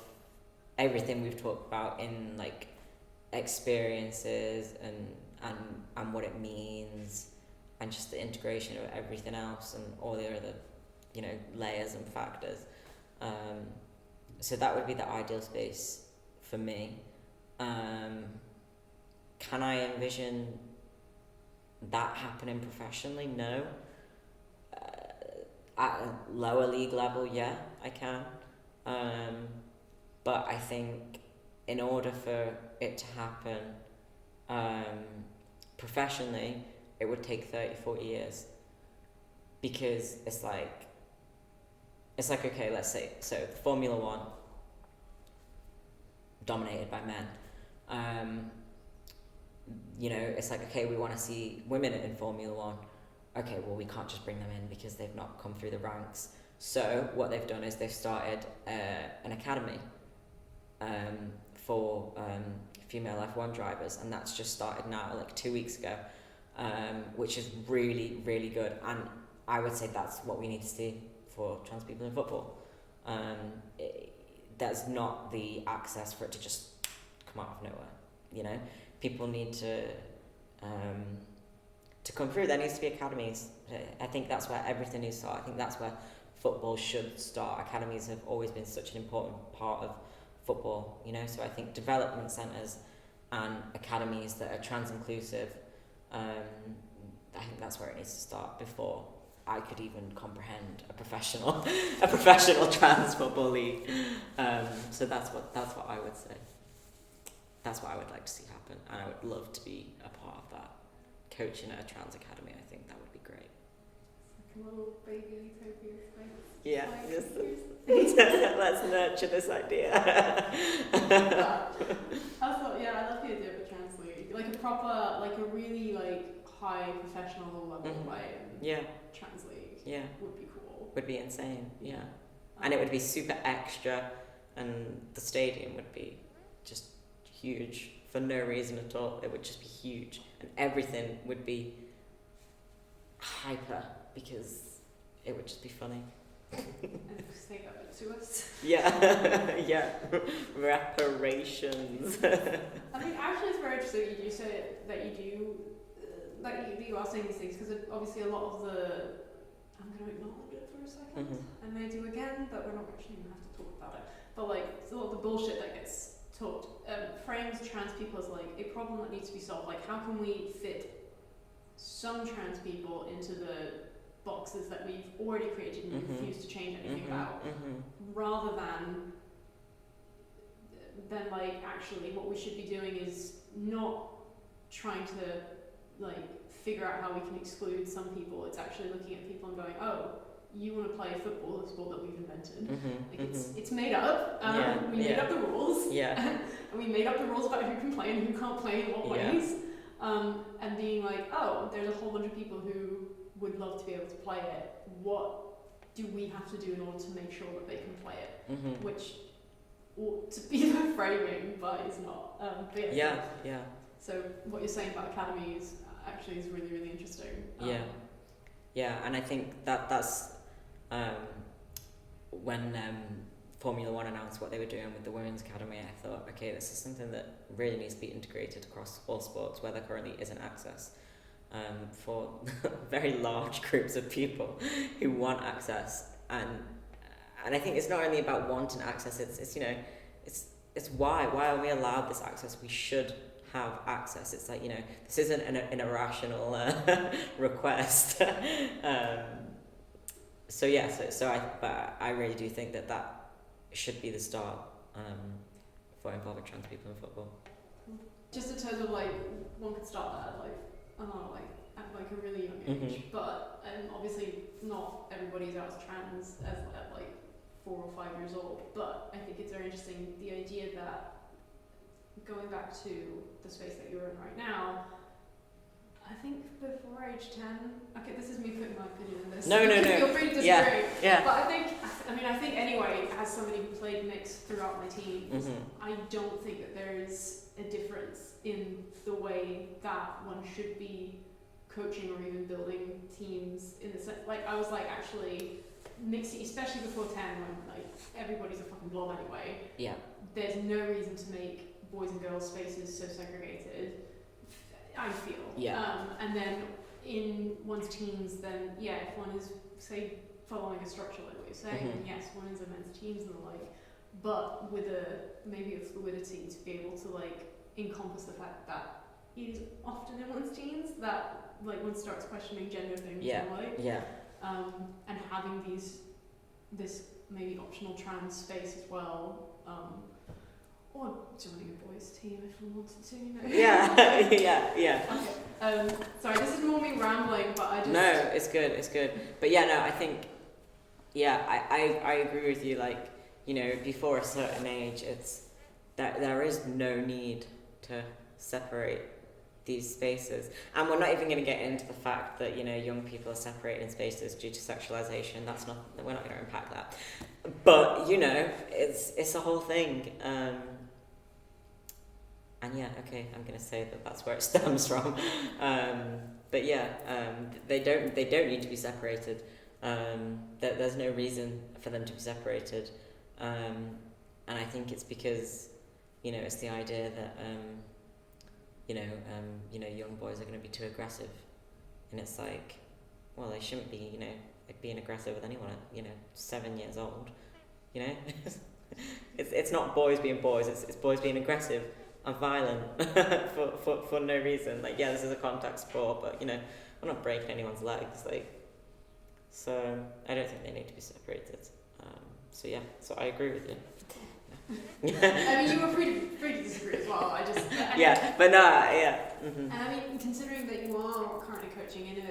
everything we've talked about in like experiences and what it means, and just the integration of everything else and all the other, you know, layers and factors. So that would be the ideal space for me. Can I envision that happening professionally? No. At a lower league level, yeah, I can. But I think in order for it to happen professionally, it would take 30, 40 years. Because it's like, okay, let's say, so Formula One, dominated by men. You know, it's like, okay, we want to see women in Formula One. Okay, well, we can't just bring them in because they've not come through the ranks. So what they've done is they've started an academy for female F1 drivers, and that's just started now, like 2 weeks ago. which is really, really good. And I would say that's what we need to see for trans people in football. There's not the access for it to just come out of nowhere. You know, people need to come through. There needs to be academies. I think that's where everything needs to start. I think that's where football should start. Academies have always been such an important part of football, you know. So I think development centres and academies that are trans inclusive, I think that's where it needs to start before I could even comprehend a professional trans football league. So that's what I would say. That's what I would like to see happen, and I would love to be a part of that. Coaching at a trans academy, I think that would be great. It's like a little baby utopia space. Yeah, Like, let's nurture this idea. I love the idea of a trans league, like a proper, like a really like high professional level trans league. Yeah, would be cool. Would be insane. Yeah, and it would be super extra, and the stadium would be just huge for no reason at all. It would just be huge, and everything would be hyper because it would just be funny. And say that to us. Yeah, yeah. Reparations. I mean, actually, it's very interesting that you say that you do, that you are saying these things, because obviously a lot of the, I'm going to acknowledge it for a second, and they do again, but we're not actually going to have to talk about it. But like, a lot of the bullshit that gets talked frames trans people as like a problem that needs to be solved. Like, how can we fit some trans people into the boxes that we've already created and refuse to change anything about, rather than like actually what we should be doing is not trying to like figure out how we can exclude some people. It's actually looking at people and going, oh, you want to play football, a sport that we've invented. It's made up. We made up the rules. And we made up the rules about who can play and who can't play in what ways. And being like, oh, there's a whole bunch of people who would love to be able to play it. What do we have to do in order to make sure that they can play it? Which ought to be the framing, but is not. So what you're saying about academies actually is really, really interesting. And I think that's when Formula One announced what they were doing with the Women's Academy, I thought, okay, this is something that really needs to be integrated across all sports where there currently isn't access for very large groups of people who want access. And I think it's not only about wanting access, it's you know, it's why are we allowed this access? We should have access. It's like, you know, this isn't an irrational request. So I really do think that should be the start for involving trans people in football. Just in terms of like, one could start that at like a really young age, but obviously not everybody's out as trans at like 4 or 5 years old. But I think it's very interesting, the idea that going back to the space that you're in right now, I think before age 10, okay, this is me putting my opinion in this. No. Feel free to disagree. Yeah. But I think anyway, as somebody who played mixed throughout my teens, I don't think that there is a difference in the way that one should be coaching or even building teams in the sense, like, I was like, actually, mixing, especially before 10, when like everybody's a fucking blob anyway. Yeah. There's no reason to make boys and girls spaces so segregated, I feel. Yeah. And then in one's teens, then if one is, say, following a structure like what you're saying, then yes, one is a men's teams and the like, but with maybe a fluidity to be able to like encompass the fact that it is often in one's teens that like one starts questioning gender things and like and having this maybe optional trans space as well. Or joining a boys' team if we wanted to, you know. Yeah. Okay. Sorry, this is more me rambling, but I just... No, it's good. But I think, I agree with you, like, you know, before a certain age, it's that there is no need to separate these spaces. And we're not even going to get into the fact that, you know, young people are separated in spaces due to sexualization. We're not going to unpack that. But, you know, it's a whole thing. and yeah, okay, I'm gonna say that that's where it stems from. But yeah, they don't need to be separated. There's no reason for them to be separated, and I think it's because, it's the idea that young boys are going to be too aggressive, and it's like, well, they shouldn't be, like being aggressive with anyone at 7 years old, it's not boys being boys, it's boys being aggressive and violent for no reason. Like, yeah, this is a contact sport, but we're not breaking anyone's legs, so I don't think they need to be separated. So yeah, so I agree with you. I mean, you were free to disagree as well. Mm-hmm. And I mean, considering that you are currently coaching in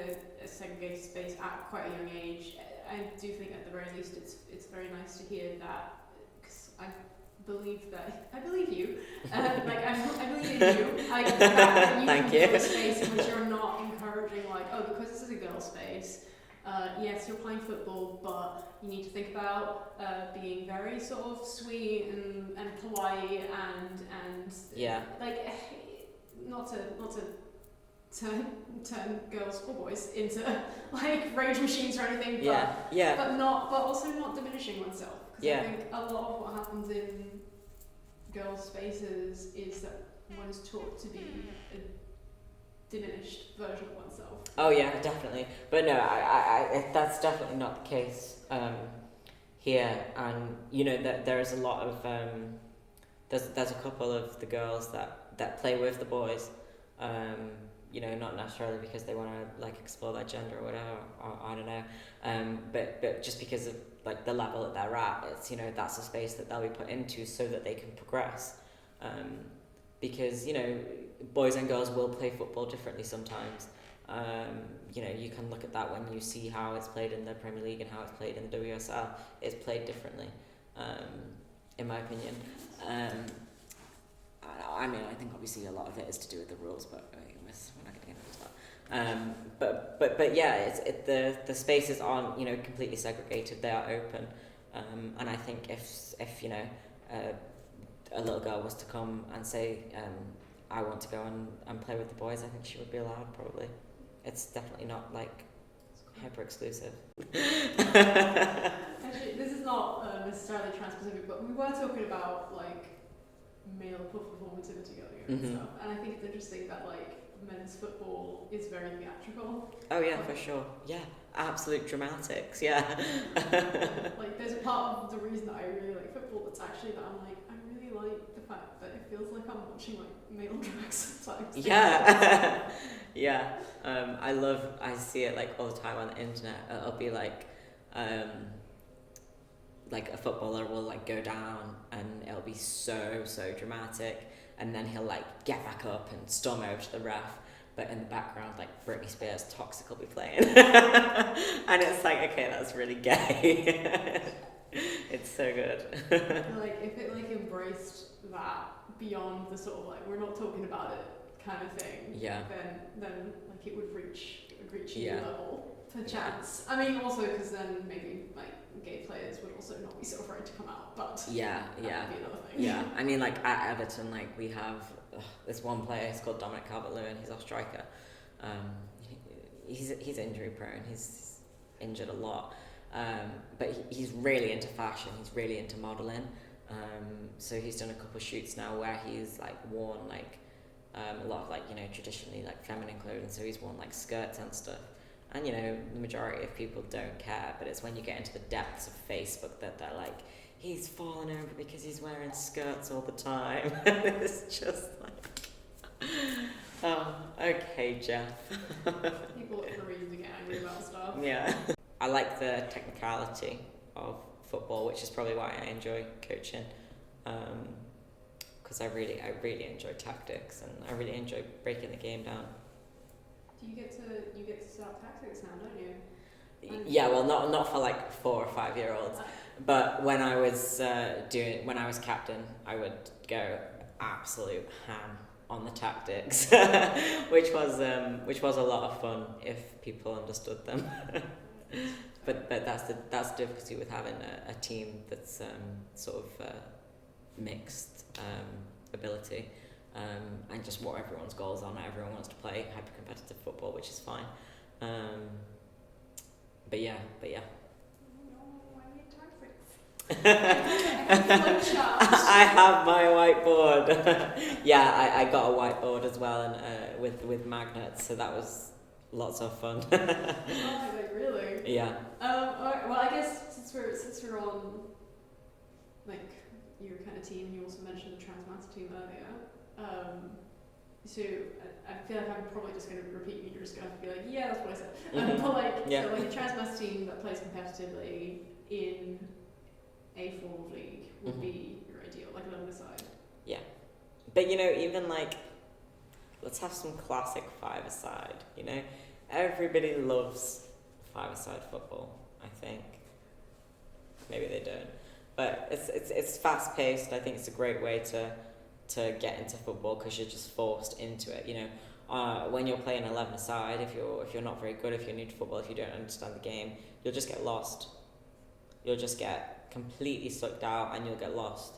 a segregated space at quite a young age, I do think at the very least it's very nice to hear that, because I believe you. I believe in you. Like, that you Thank can you. build a space in which you're not encouraging, like, oh, because this is a girl space. Yes, you're playing football, but you need to think about being very sort of sweet and polite and like, not to turn girls or boys into like rage machines or anything, but also not diminishing oneself, because I think a lot of what happens in girls' spaces is that one is taught to be a diminished version of oneself. Oh yeah, definitely. But no, I that's definitely not the case here. And that there is a lot of there's a couple of the girls that play with the boys. Not necessarily because they want to like explore their gender or whatever, or I don't know. But just because of like the level that they're at, it's that's a space that they'll be put into so that they can progress. Because boys and girls will play football differently sometimes. You can look at that when you see how it's played in the Premier League and how it's played in the WSL. It's played differently, in my opinion. I mean, I think obviously a lot of it is to do with the rules, but we're not going to get into that. But yeah, the spaces aren't completely segregated. They are open, and I think if a little girl was to come and say, I want to go and play with the boys, I think she would be allowed, probably. It's definitely not like hyper exclusive. Actually, this is not necessarily trans-specific, but we were talking about like male performativity earlier and stuff, and I think it's interesting that like men's football is very theatrical. Oh yeah, for sure. Yeah, absolute dramatics. Yeah. Like, there's a part of the reason that I really like football that's actually that I'm like, I really like the fact that it feels like I'm watching like male drag sometimes. Yeah. Yeah. I see it like all the time on the internet. It'll be like a footballer will like go down and it'll be so dramatic, and then he'll like get back up and storm over to the ref, but in the background like Britney Spears' Toxic will be playing. And it's like, okay, that's really gay. It's so good. Like, if it like embraced that beyond the sort of like we're not talking about it kind of thing, then like it would reach a new level perchance. I mean, also because then maybe like gay players would also not be so afraid to come out, but that would be another thing. Yeah, I mean, like at Everton, like we have this one player. He's called Dominic Calvert-Lewin. He's our striker. He's injury prone. He's injured a lot, but he's really into fashion. He's really into modelling. So he's done a couple of shoots now where he's like worn like a lot of like traditionally like feminine clothing. So he's worn like skirts and stuff. And the majority of people don't care, but it's when you get into the depths of Facebook that they're like, he's fallen over because he's wearing skirts all the time. It's just like, oh, okay, Jeff. People look for reasons to get angry about stuff. Yeah. I like the technicality of football, which is probably why I enjoy coaching. Because I really enjoy tactics, and I really enjoy breaking the game down. You get to set up tactics now, don't you? Yeah, well, not for like 4 or 5 year olds, but when I was captain, I would go absolute ham on the tactics, which was a lot of fun if people understood them. but that's the difficulty with having a team that's sort of mixed ability. and just what everyone's goals are. Not everyone wants to play hyper-competitive football, which is fine. But yeah. I have my whiteboard. Yeah, I got a whiteboard as well, and with magnets, so that was lots of fun. Oh, like really? Yeah. Alright, well, I guess since we're on like your kind of team, you also mentioned the transmasc team earlier. So I feel like I'm probably just going to repeat you. You're just going to have to be like, yeah, that's what I said. But like, Yeah. so like a transmasc team that plays competitively in a form of league would be your ideal, like 11-a-side. Yeah. But you know, even like, let's have some classic 5-a-side, you know? Everybody loves 5-a-side football, I think. Maybe they don't. But it's fast paced. I think it's a great way to get into football because you're just forced into it, you know? When you're playing 11-a-side, if you're not very good, if you're new to football, if you don't understand the game, you'll just get lost. You'll just get completely sucked out and you'll get lost.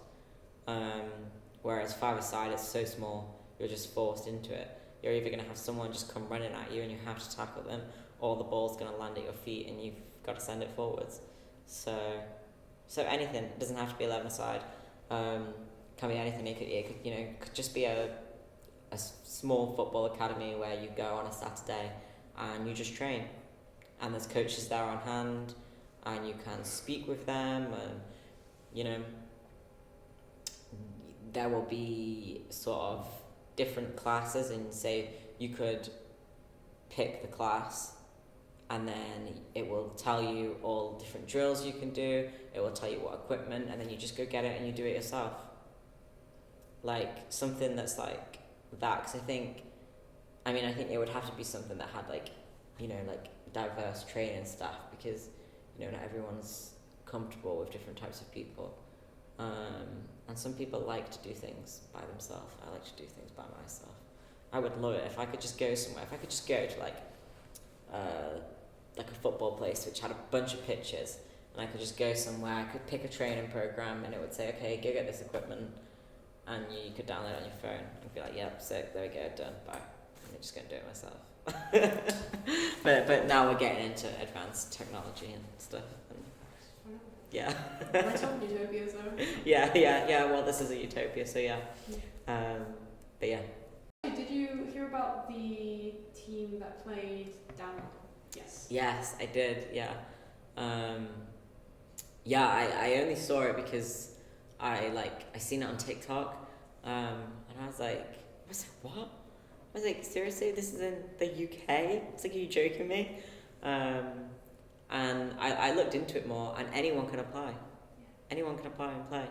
Whereas 5-a-side, it's so small, you're just forced into it. You're either going to have someone just come running at you and you have to tackle them, or the ball's going to land at your feet and you've got to send it forwards. So anything. It doesn't have to be 11-a-side. Can be anything. It could just be a small football academy where you go on a Saturday and you just train, and there's coaches there on hand, and you can speak with them, and you know, there will be sort of different classes, and say you could pick the class and then it will tell you all different drills you can do, it will tell you what equipment, and then you just go get it and you do it yourself. Like something that's like that, because I think it would have to be something that had like, you know, like diverse training staff, because you know, not everyone's comfortable with different types of people, and some people like to do things by themselves. I like to do things by myself. I would love it if I could just go somewhere. If I could just go to like a football place which had a bunch of pitches, and I could just go somewhere. I could pick a training program, and it would say, okay, go get this equipment, and you could download it on your phone and be like, yep, sick, there we go, done, bye. And I'm just gonna do it myself. but now we're getting into advanced technology and stuff. And yeah. We're talking utopias though. Yeah. Well, this is a utopia, so yeah. But yeah. Did you hear about the team that played down? Yes. Yes, I did. Yeah. I only saw it because I seen it on TikTok, and I was like, what? I was like, seriously, this is in the UK? It's like, are you joking me? And I looked into it more, and anyone can apply. Anyone can apply and play.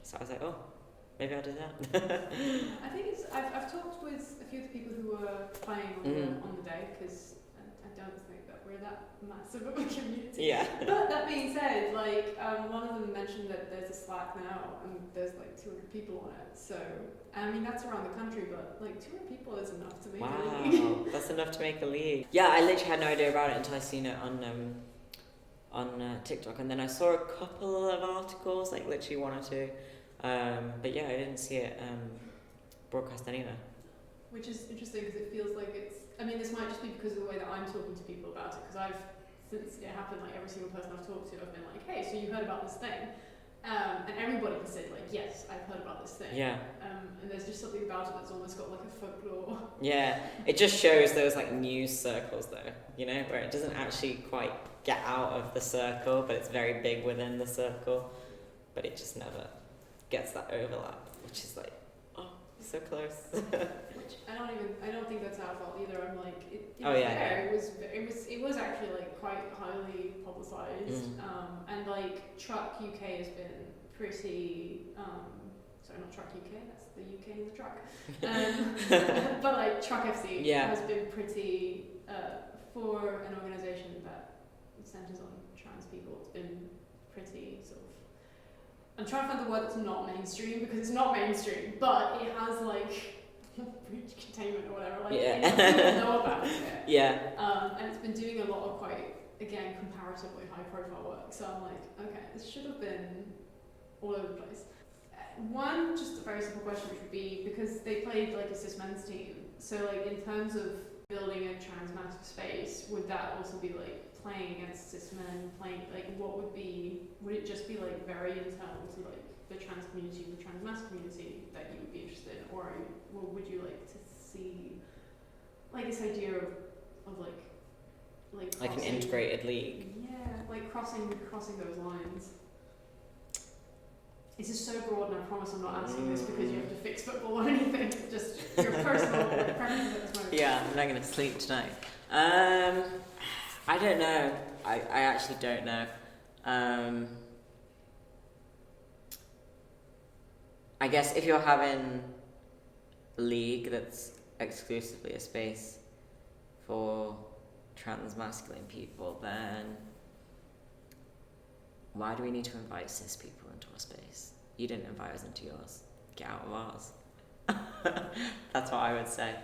So I was like, oh, maybe I'll do that. I think I've talked with a few of the people who were playing on the day, because I don't think that we're that massive of a community. Yeah. But that being said, like one of them mentioned that there's a Slack now and there's like 200 people on it. So I mean that's around the country, but like 200 people is enough to make a league. Wow, that's enough to make a league. Yeah, I literally had no idea about it until I seen it on TikTok, and then I saw a couple of articles, like literally one or two. But yeah, I didn't see it broadcast anywhere. Which is interesting because it feels like it's. I mean, this might just be because of the way that I'm talking to people about it. Because since it happened, like every single person I've talked to, I've been like, "Hey, so you heard about this thing?" And everybody has said like, "Yes, I've heard about this thing." Yeah. And there's just something about it that's almost got like a folklore. Yeah, it just shows those like news circles though, you know, where it doesn't actually quite get out of the circle, but it's very big within the circle, but it just never gets that overlap, which is like, oh, so close. Which I don't think that's our fault either. I'm like, it was actually like quite highly publicized, and like Truck UK has been pretty, sorry, not Truck UK, that's the UK in the truck, but like Truck FC has been pretty, for an organisation that centres on trans people, it's been pretty sort of, I'm trying to find the word that's not mainstream, because it's not mainstream, but it has like breach containment or whatever, like people know about it. Yeah. And it's been doing a lot of quite, again, comparatively high profile work, so I'm like, okay, this should have been all over the place. one, just a very simple question, which would be, because they played like a cis men's team, so like in terms of building a transmasc space, would that also be like playing against cis men, playing like what would it just be like very internal to like the trans community, the transmasc community that you would be interested in, or would you like to see like this idea of like an integrated league? Yeah, like crossing those lines. This is so broad, and I promise I'm not asking this because you have to fix football or anything. Just your personal preferences at this moment. Yeah, I'm not going to sleep tonight. I don't know. I actually don't know. I guess if you're having a league that's exclusively a space for transmasculine people, then why do we need to invite cis people into our space? You didn't invite us into yours. Get out of ours. That's what I would say.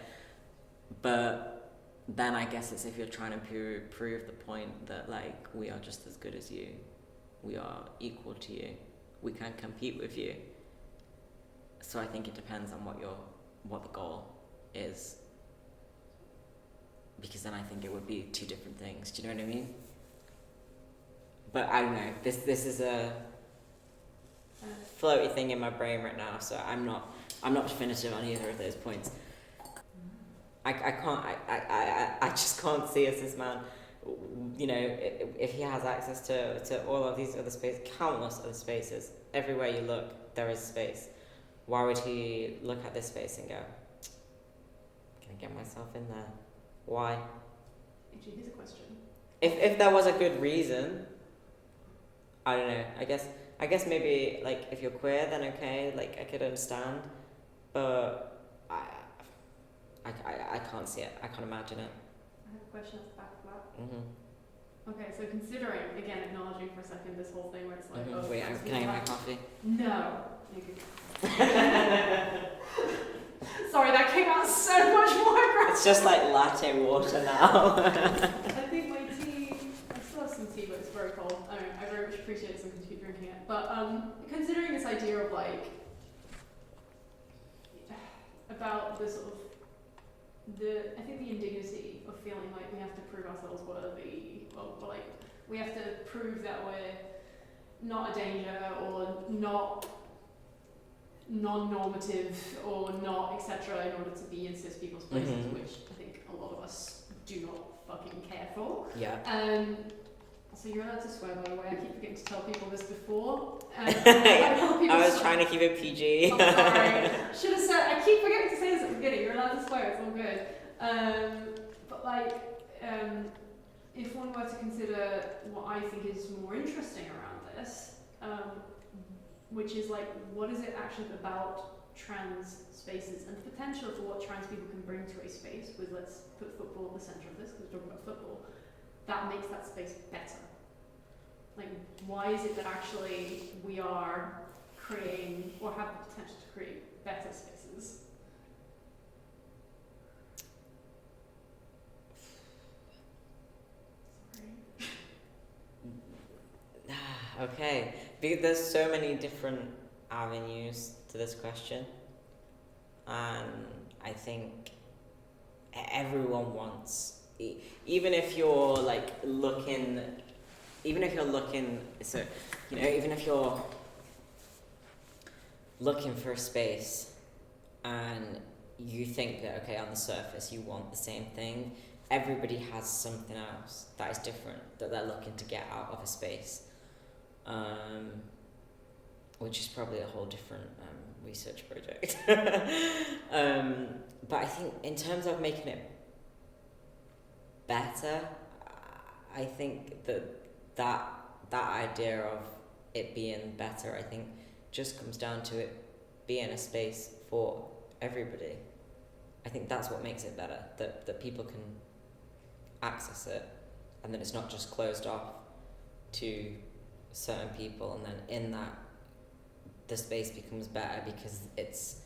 But then I guess it's if you're trying to prove the point that like we are just as good as you, we are equal to you, we can compete with you. So I think it depends on what the goal is, because then I think it would be two different things. Do you know what I mean? But I don't know. This is a floaty thing in my brain right now, so I'm not definitive on either of those points. I just can't see a cis man, you know, if he has access to all of these other spaces, countless other spaces. Everywhere you look, there is space. Why would he look at this space and go, can I get myself in there? Why? Actually, here's a question. If there was a good reason, I don't know. I guess maybe like if you're queer, then okay, like I could understand, but I can't see it. I can't imagine it. I have a question at the back of that. Mm-hmm. Okay, so considering, again, acknowledging for a second this whole thing where it's like, mm-hmm. Wait, can I get my coffee? No. Sorry, that came out so much more aggressive. It's just like latte water now. I think my tea, I still have some tea, but it's very cold. I very much appreciate it, so I can keep drinking it. But considering this idea of like, about the sort of, I think the indignity of feeling like we have to prove ourselves worthy, or like we have to prove that we're not a danger or not non-normative or not etc. in order to be in cis people's places, mm-hmm. which I think a lot of us do not fucking care for. Yeah. So you're allowed to swear, by the way. I keep forgetting to tell people this before. I was trying to keep it PG. I'm sorry. Should have said. I keep forgetting to say this at the beginning. You're allowed to swear. It's all good. But like, if one were to consider what I think is more interesting around this, which is like, what is it actually about trans spaces and the potential for what trans people can bring to a space? With let's put football at the centre of this because we're talking about football. That makes that space better. Like, why is it that actually we are creating or have the potential to create better spaces? Sorry. Okay, because there's so many different avenues to this question, and I think everyone wants, even if you're looking, so, you know, even if you're looking for a space and you think that, okay, on the surface you want the same thing, everybody has something else that is different that they're looking to get out of a space, which is probably a whole different research project. But I think in terms of making it better, I think that idea of it being better, I think, just comes down to it being a space for everybody. I think that's what makes it better, that people can access it, and then it's not just closed off to certain people, and then in that the space becomes better because it's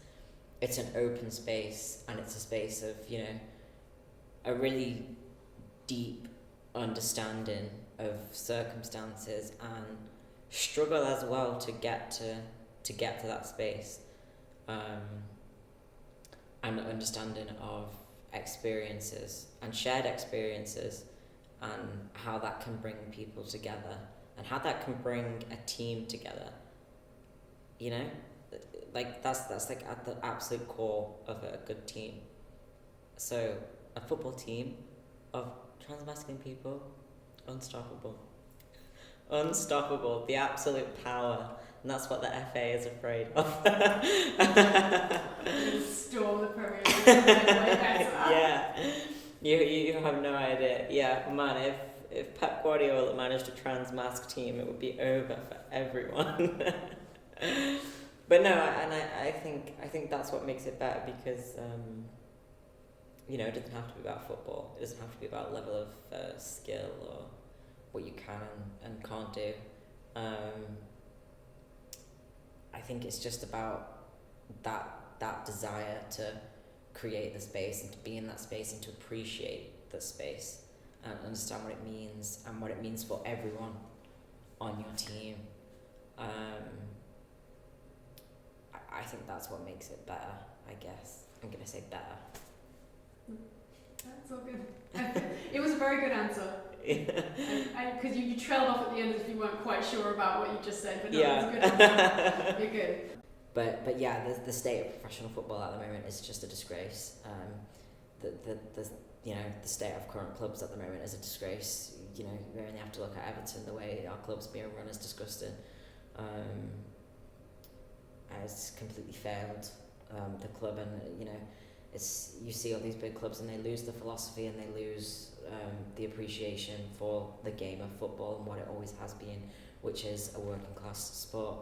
an open space, and it's a space of, you know, a really deep understanding of circumstances and struggle as well to get to to get to that space, and understanding of experiences and shared experiences, and how that can bring people together, and how that can bring a team together. You know, like that's like at the absolute core of a good team. So a football team of transmasculine people, unstoppable. Unstoppable, the absolute power, and that's what the FA is afraid of. Storm the Premier League. Yeah, you have no idea. Yeah, man, if Pep Guardiola managed a transmasc team, it would be over for everyone. But no, I think that's what makes it better, because you know, it doesn't have to be about football. It doesn't have to be about level of skill or what you can and can't do. I think it's just about that desire to create the space and to be in that space and to appreciate the space and understand what it means and what it means for everyone on your team. I think that's what makes it better, I guess. I'm going to say better. That's all good. It was a very good answer. Because you trailed off at the end as if you weren't quite sure about what you just said, but no, yeah. It was a good answer. You're good. But yeah, the state of professional football at the moment is just a disgrace. The you know, the state of current clubs at the moment is a disgrace. You know, we only have to look at Everton. The way our club's being run is disgusting. It's completely failed, the club, and you know, it's, you see all these big clubs and they lose the philosophy and they lose the appreciation for the game of football and what it always has been, which is a working class sport.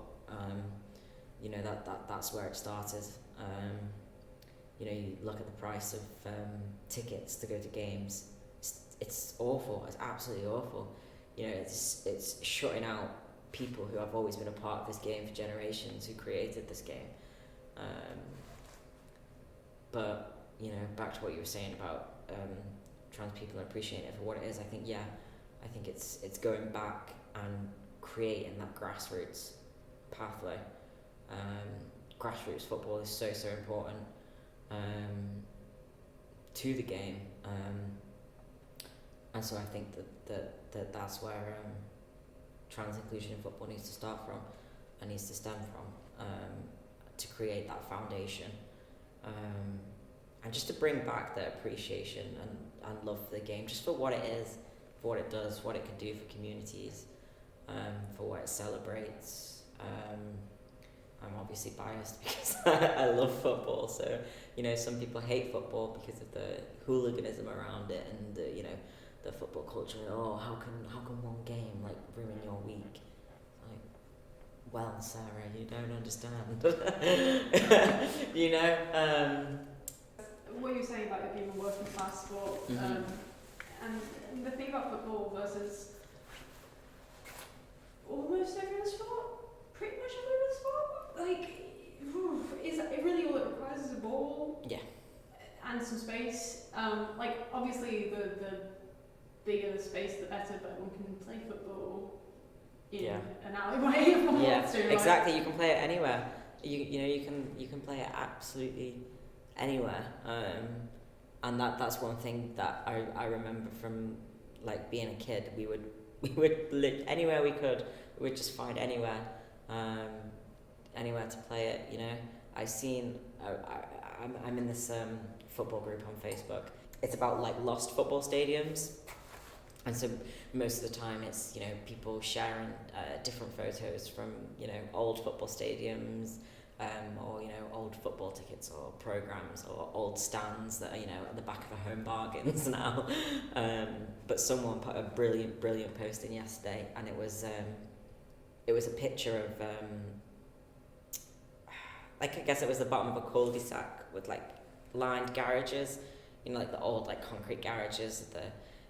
You know, that's where it started. You know, you look at the price of tickets to go to games. It's awful. It's absolutely awful. You know, it's shutting out people who have always been a part of this game for generations, who created this game. But you know, back to what you were saying about trans people and appreciating it for what it is. I think it's going back and creating that grassroots pathway. Grassroots football is so important to the game, and so I think that's where trans inclusion in football needs to start from and needs to stem from, to create that foundation, and just to bring back the appreciation and love for the game, just for what it is, for what it does, what it can do for communities, for what it celebrates. I'm obviously biased because I love football, so you know, some people hate football because of the hooliganism around it and the, you know, the football culture. Oh, how can one game like ruin your week? Like, well, Sarah, you don't understand. You know. What you're saying about it being a working class sport, Mm-hmm. and the thing about football versus almost every other sport, pretty much every other sport, like, is it really all it requires is a ball, Yeah. and some space. Like obviously the bigger the space, the better, but one can play football in an alleyway if one wants to. Right? Exactly. You can play it anywhere. You know, you can play it absolutely anywhere. And that's one thing that I remember from like being a kid. We would live anywhere we could. We would just find anywhere to play it. You know, I'm in this football group on Facebook. It's about like lost football stadiums. And so most of the time it's, you know, people sharing different photos from, you know, old football stadiums, or, you know, old football tickets or programs or old stands that are, you know, at the back of a Home Bargains now. But someone put a brilliant post in yesterday, and it was a picture of like, I guess it was the bottom of a cul-de-sac with like lined garages, you know, like the old like concrete garages.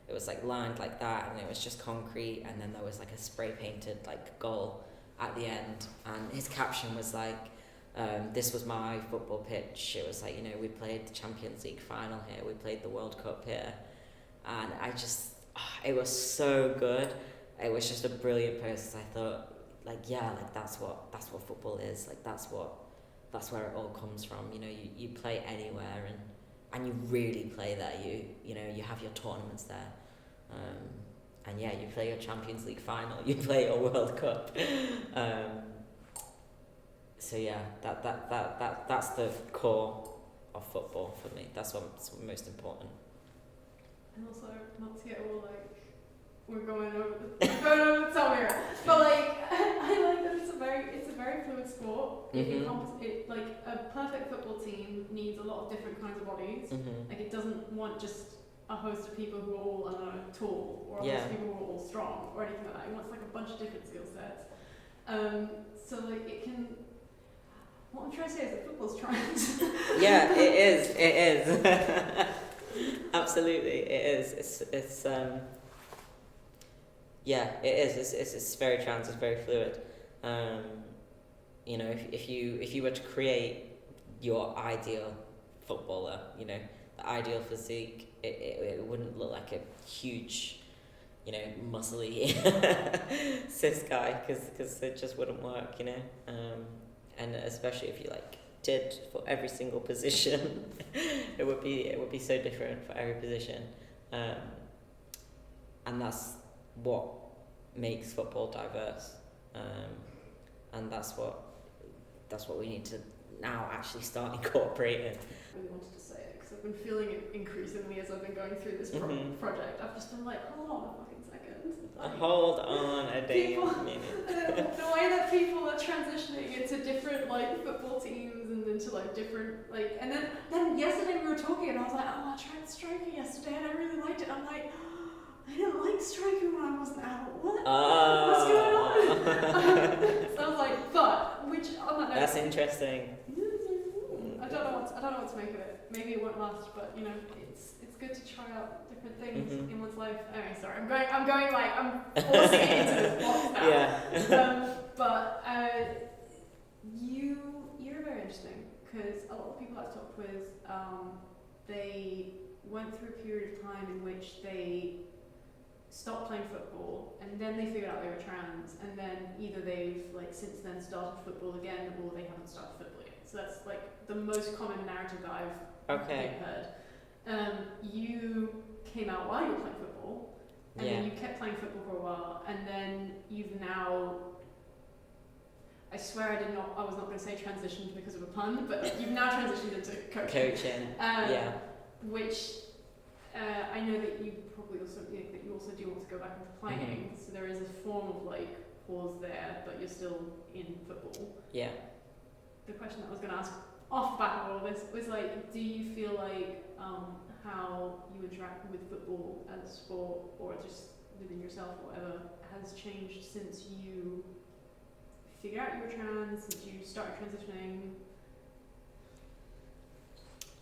It was like lined like that, and it was just concrete, and then there was like a spray painted like goal at the end, and his caption was like, this was my football pitch. It was like, you know, we played the Champions League final here, we played the World Cup here, and I just, it was so good. It was just a brilliant post. I thought, that's what football is. Like that's where it all comes from. You know, you play anywhere and you really play there. You know, you have your tournaments there. And yeah, you play your Champions League final, you play your World Cup. So yeah, that's the core of football for me. That's what's most important. And also, not to get all like we're going over the top here, but like I like that it's a very fluid sport. It like a perfect football team needs a lot of different kinds of bodies. Like it doesn't want just a host of people who are all, I don't know, tall, or a host of people who are all strong, or anything like that. It wants like a bunch of different skill sets. So like it can. What I'm trying to say is that football's trans. Yeah, it is. Absolutely, it is. It's yeah, it is. It's very trans. It's very fluid. You know, if you were to create your ideal footballer, you know, the ideal physique, it wouldn't look like a huge, you know, muscly cis guy, because it just wouldn't work, you know. And especially if you like did for every single position, it would be so different for every position, and that's what makes football diverse, and that's what we need to now actually start incorporating. I really wanted to say it because I've been feeling it increasingly as I've been going through this project. I've just been like, hold on a fucking second. Like, hold on a damn minute. The way that people are transitioning into different like football teams and into like different like, and then yesterday we were talking and I was like, oh, I tried striker yesterday and I really liked it. I'm like, I didn't like striker when I wasn't out. What? What's going on? So I was like, but which on that note, that's interesting. I don't know what to make of it. Maybe it won't last, but you know, it's good to try out different things in one's life. Anyway, sorry, I'm forcing it into this box now. Yeah. But you're very interesting because a lot of people I've talked with, they went through a period of time in which they stopped playing football and then they figured out they were trans, and then either they've like since then started football again or they haven't started football again. So that's like the most common narrative that I've heard. You came out while you were playing football, and then you kept playing football for a while, and then you've now, I swear I was not going to say transitioned because of a pun, but you've now transitioned into coaching. Which I know that you probably also, that you also do want to go back into playing, so there is a form of like pause there, but you're still in football. Yeah. The question that I was going to ask off the back of all this was like, do you feel like how you interact with football as a sport, or just within yourself or whatever, has changed since you figured out you were trans, since you started transitioning?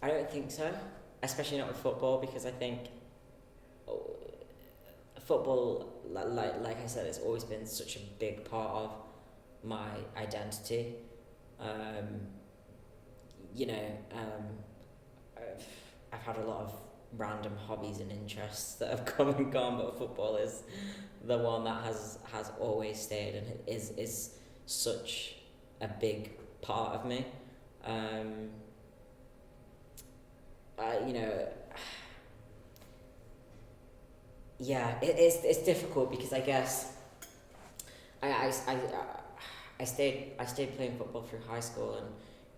I don't think so, especially not with football, because I think football, like I said, it's always been such a big part of my identity. You know, I've had a lot of random hobbies and interests that have come and gone, but football is the one that has always stayed and is such a big part of me. You know, yeah, it's difficult because I guess I stayed playing football through high school, and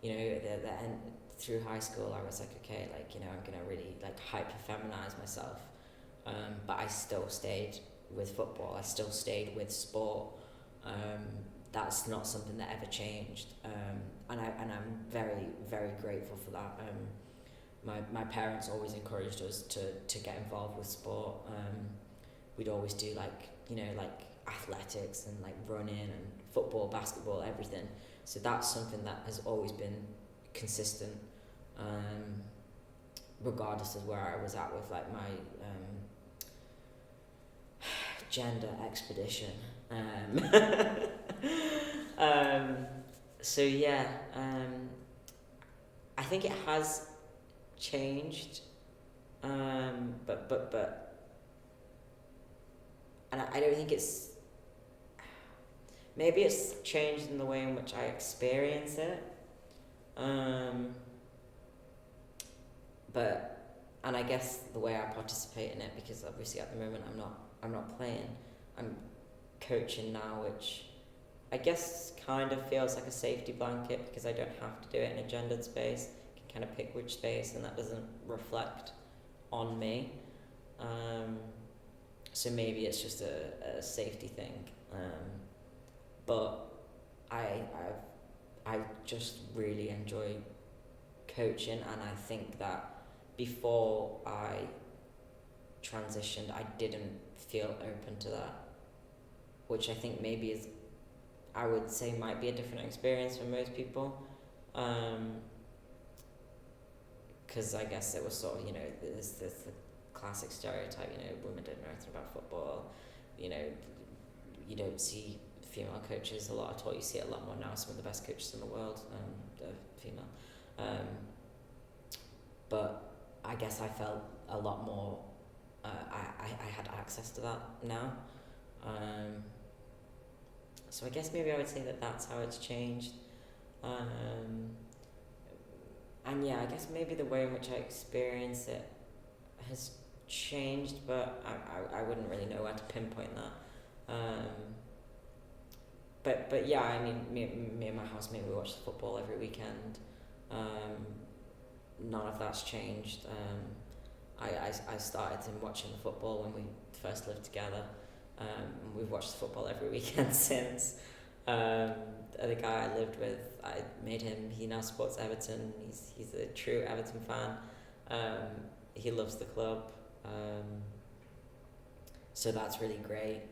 you know the end through high school I was like, okay, like, you know, I'm gonna really like hyper-feminize myself, but I still stayed with football. I still stayed with sport. That's not something that ever changed, and I'm very, very grateful for that. My parents always encouraged us to get involved with sport. We'd always do like, you know, like athletics and like running and football, basketball, everything. So that's something that has always been consistent, regardless of where I was at with like my gender expedition. So yeah, I think it has changed, but and I don't think it's, maybe it's changed in the way in which I experience it. And I guess the way I participate in it, because obviously at the moment I'm not playing, I'm coaching now, which I guess kind of feels like a safety blanket because I don't have to do it in a gendered space. I can kind of pick which space, and that doesn't reflect on me. So maybe it's just a safety thing. But I just really enjoy coaching, and I think that before I transitioned, I didn't feel open to that, which I think maybe is, I would say, might be a different experience for most people. Because I guess it was sort of, there's the classic stereotype, women don't know anything about football, you don't see female coaches a lot at all. You see it a lot more now. Some of the best coaches in the world, are female. But I guess I felt a lot more, I had access to that now. So I guess maybe I would say that that's how it's changed. And yeah, I guess maybe the way in which I experience it has changed, but I wouldn't really know where to pinpoint that. But yeah, I mean, me and my housemate, we watch the football every weekend. None of that's changed. I started watching the football when we first lived together. We've watched the football every weekend since. The guy I lived with, I made him, he now supports Everton. He's a true Everton fan. He loves the club. So that's really great.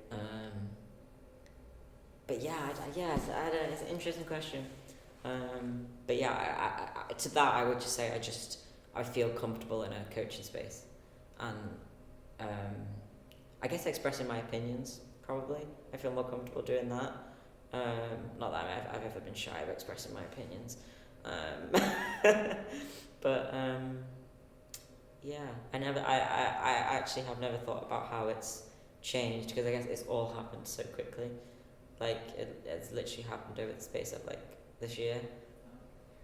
But yeah, it's an interesting question. But yeah, I to that I would just say I feel comfortable in a coaching space, and I guess expressing my opinions, probably I feel more comfortable doing that. Not that I've ever been shy of expressing my opinions, but yeah, I actually have never thought about how it's changed, because I guess it's all happened so quickly. Like it's literally happened over the space of like this year.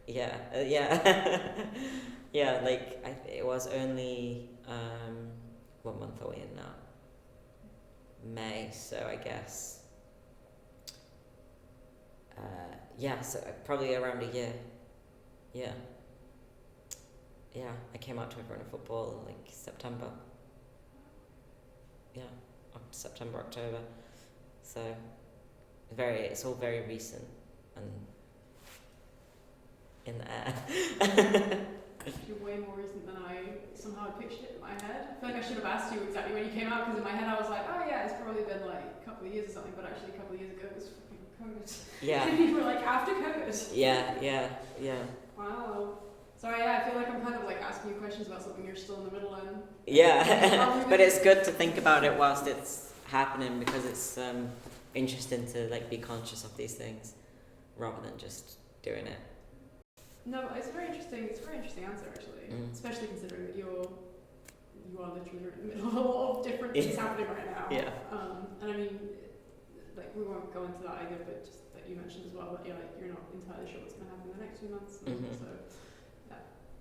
Yeah, yeah. Like it was only 1 month away in now. May, so I guess. Yeah, so probably around a year. Yeah. Yeah, I came out to everyone in football like September. Yeah, September, October. So it's all very recent and in the air. You're way more recent than I somehow pictured it in my head. I feel like I should have asked you exactly when you came out, because in my head I was like, oh yeah, it's probably been like a couple of years or something, but actually a couple of years ago it was fucking COVID. Yeah. And you were like, after COVID. Yeah. Wow. Sorry, yeah, I feel like I'm kind of like asking you questions about something you're still in the middle in. Yeah, but it's good to think about it whilst it's happening, because it's interesting to like be conscious of these things rather than just doing it. No, it's a very interesting answer actually, especially considering that you are literally in the middle of a lot of different things happening right now. Yeah. And I mean, like we won't go into that either, but just that you mentioned as well that you're not entirely sure what's going to happen in the next few months. So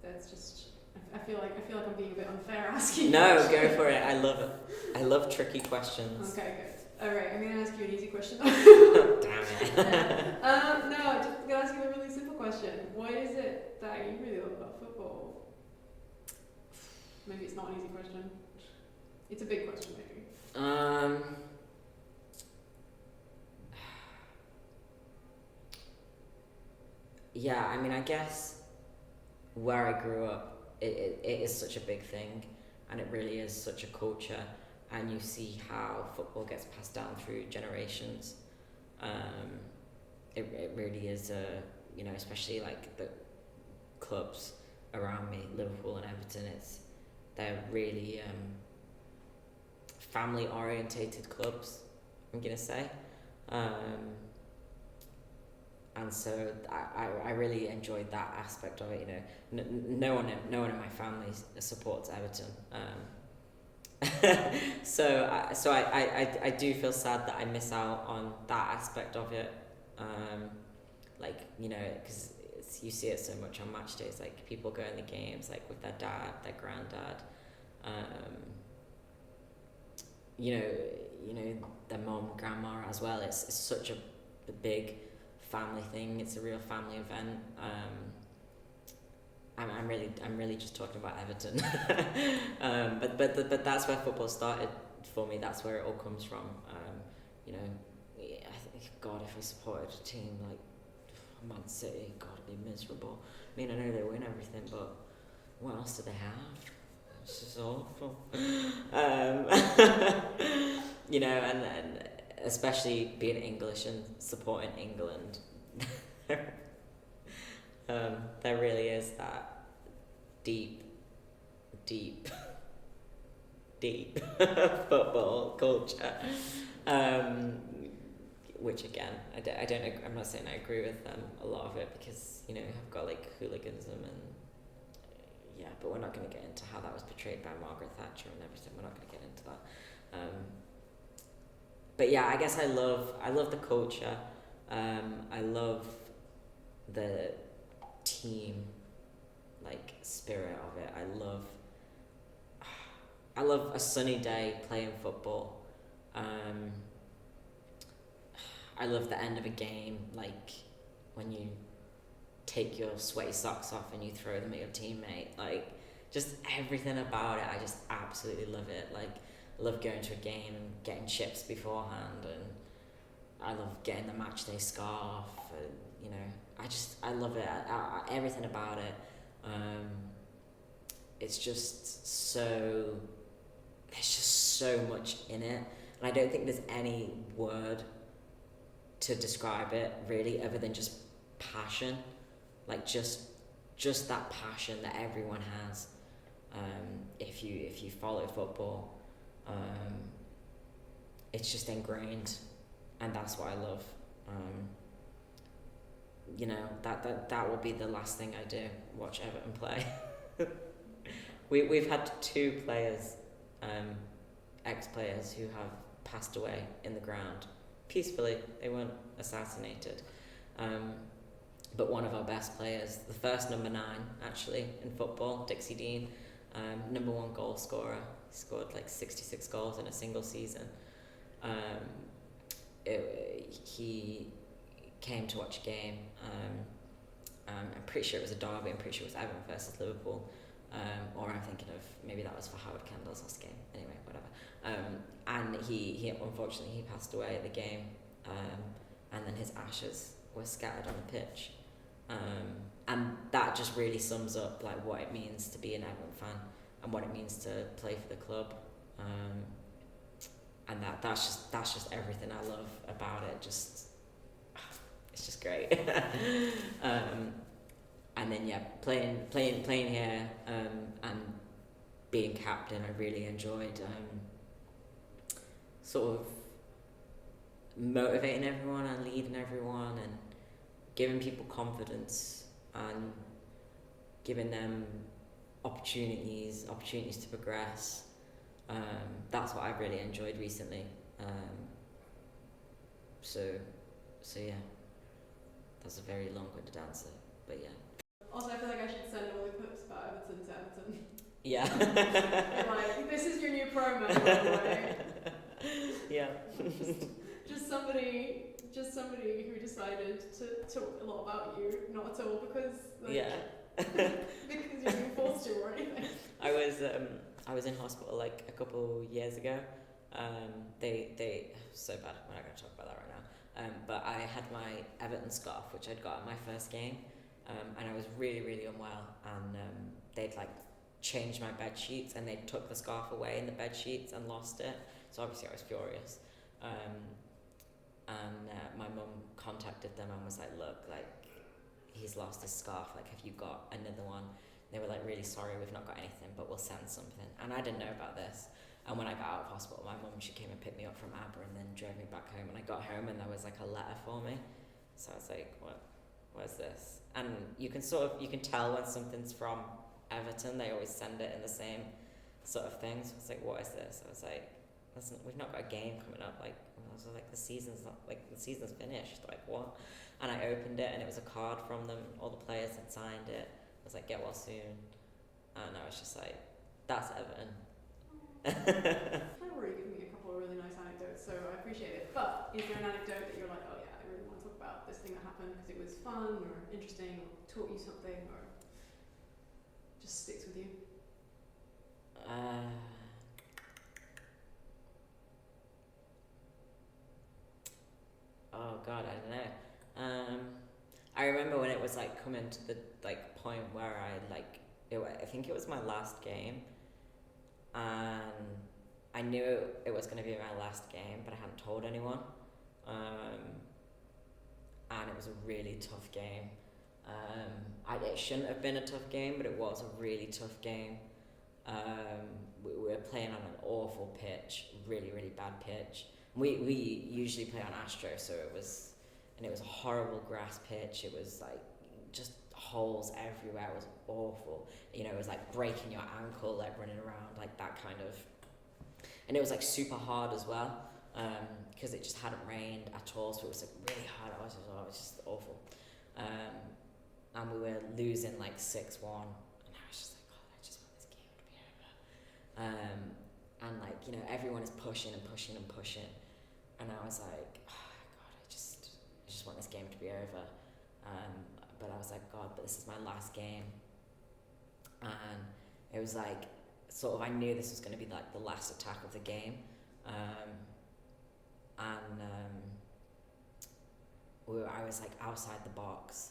that's just. I feel like I'm being a bit unfair asking. No, go for it. I love it. I love tricky questions. Okay, good. All right, I'm gonna ask you an easy question. Damn it. No, just gonna ask you a really simple question. What is it that you really love about football? Maybe it's not an easy question. It's a big question, maybe. Yeah, I mean, I guess where I grew up, it is such a big thing, and it really is such a culture, and you see how football gets passed down through generations. It really is especially like the clubs around me, Liverpool and Everton, they're really family orientated clubs, I'm gonna say. And so I really enjoyed that aspect of it. No one in my family supports Everton. I do feel sad that I miss out on that aspect of it. Like, you know, because you see it so much on match days, like people go in the games like with their dad, their granddad, you know, their mom, grandma as well. It's such a big family thing. It's a real family event. I'm really just talking about Everton. But that's where football started for me. That's where it all comes from. You know, yeah, I think, God, if I supported a team like Man City, God, it'd be miserable. I mean, I know they win everything, but what else do they have? It's just awful. You know, and especially being English and supporting England. There really is that deep football culture, which again, I'm not saying I agree with a lot of it, because, you know, I've got like hooliganism and yeah, but we're not going to get into how that was portrayed by Margaret Thatcher and everything. We're not going to get into that. But yeah, I guess I love the culture. I love the team like spirit of it. I love a sunny day playing football. I love the end of a game, like when you take your sweaty socks off and you throw them at your teammate. Like, just everything about it, I just absolutely love it. Like, I love going to a game and getting chips beforehand, and I love getting the match day scarf, and, you know, I love it. Everything about it. It's just so, there's just so much in it, and I don't think there's any word to describe it really, other than just passion. Like, just that passion that everyone has. If you follow football, it's just ingrained, and that's what I love. You know, that will be the last thing I do, watch Everton play. We've had 2 players, ex-players, who have passed away in the ground peacefully. They weren't assassinated. But one of our best players, the first number 9 actually in football, Dixie Dean, number 1 goal scorer, scored like 66 goals in a single season. He came to watch a game. I'm pretty sure it was a derby. I'm pretty sure it was Everton versus Liverpool. Or I'm thinking of, maybe that was for Howard Kendall's last game. Anyway, whatever. And he unfortunately he passed away at the game. And then his ashes were scattered on the pitch. And that just really sums up like what it means to be an Everton fan and what it means to play for the club. And that's just everything I love about it. Just, it's just great. And then yeah, playing here, and being captain, I really enjoyed sort of motivating everyone and leading everyone and giving people confidence and giving them opportunities to progress. That's what I've really enjoyed recently. So yeah, that's a very long-winded answer, but yeah. Also, I feel like I should send all the clips about Everton to Everton. Yeah. And like, this is your new promo, by the way. Yeah. Just somebody who decided to talk a lot about you, not at all because like, yeah. because you're being forced to or anything. I was in hospital like a couple years ago. They so bad. We're not going to talk about that right now. But I had my Everton scarf, which I'd got at my first game, and I was really, really unwell. And they'd like changed my bed sheets, and they took the scarf away in the bed sheets and lost it. So obviously I was furious. And my mum contacted them and was like, look, like, he's lost his scarf, like, have you got another one? They were like, really sorry, we've not got anything, but we'll send something. And I didn't know about this. And when I got out of hospital, my mum, she came and picked me up from Aber and then drove me back home. And I got home and there was like a letter for me. So I was like, what is this? And you can tell when something's from Everton. They always send it in the same sort of thing. So I was like, what is this? I was like, listen, we've not got a game coming up. Like, I was like, the season's finished. Like, what? And I opened it, and it was a card from them. All the players had signed it. I was like, get well soon. And I was just like, that's Everton. You've already given me a couple of really nice anecdotes, so I appreciate it. But is there an anecdote that you're like, oh yeah, I really want to talk about this thing that happened because it was fun or interesting or taught you something or just sticks with you? Oh God, I don't know. I remember when it was like coming to the like point where I think it was my last game, and I knew it was going to be my last game, but I hadn't told anyone. And it was a really tough game. It shouldn't have been a tough game, but it was a really tough game. We were playing on an awful pitch, really, really bad pitch. We usually play on Astro, so it was a horrible grass pitch. It was like just holes everywhere. It was awful. It was like breaking your ankle, like running around, like that kind of. And it was like super hard as well, because it just hadn't rained at all, so it was like really hard. It was just awful. And we were losing like 6-1, and I was just like, God, I just want this game to be over. And like, everyone is pushing and pushing and pushing, and I was like, oh God, I just want this game to be over. But I was like, God, but this is my last game. And it was like, sort of, I knew this was going to be like the last attack of the game. I was like outside the box,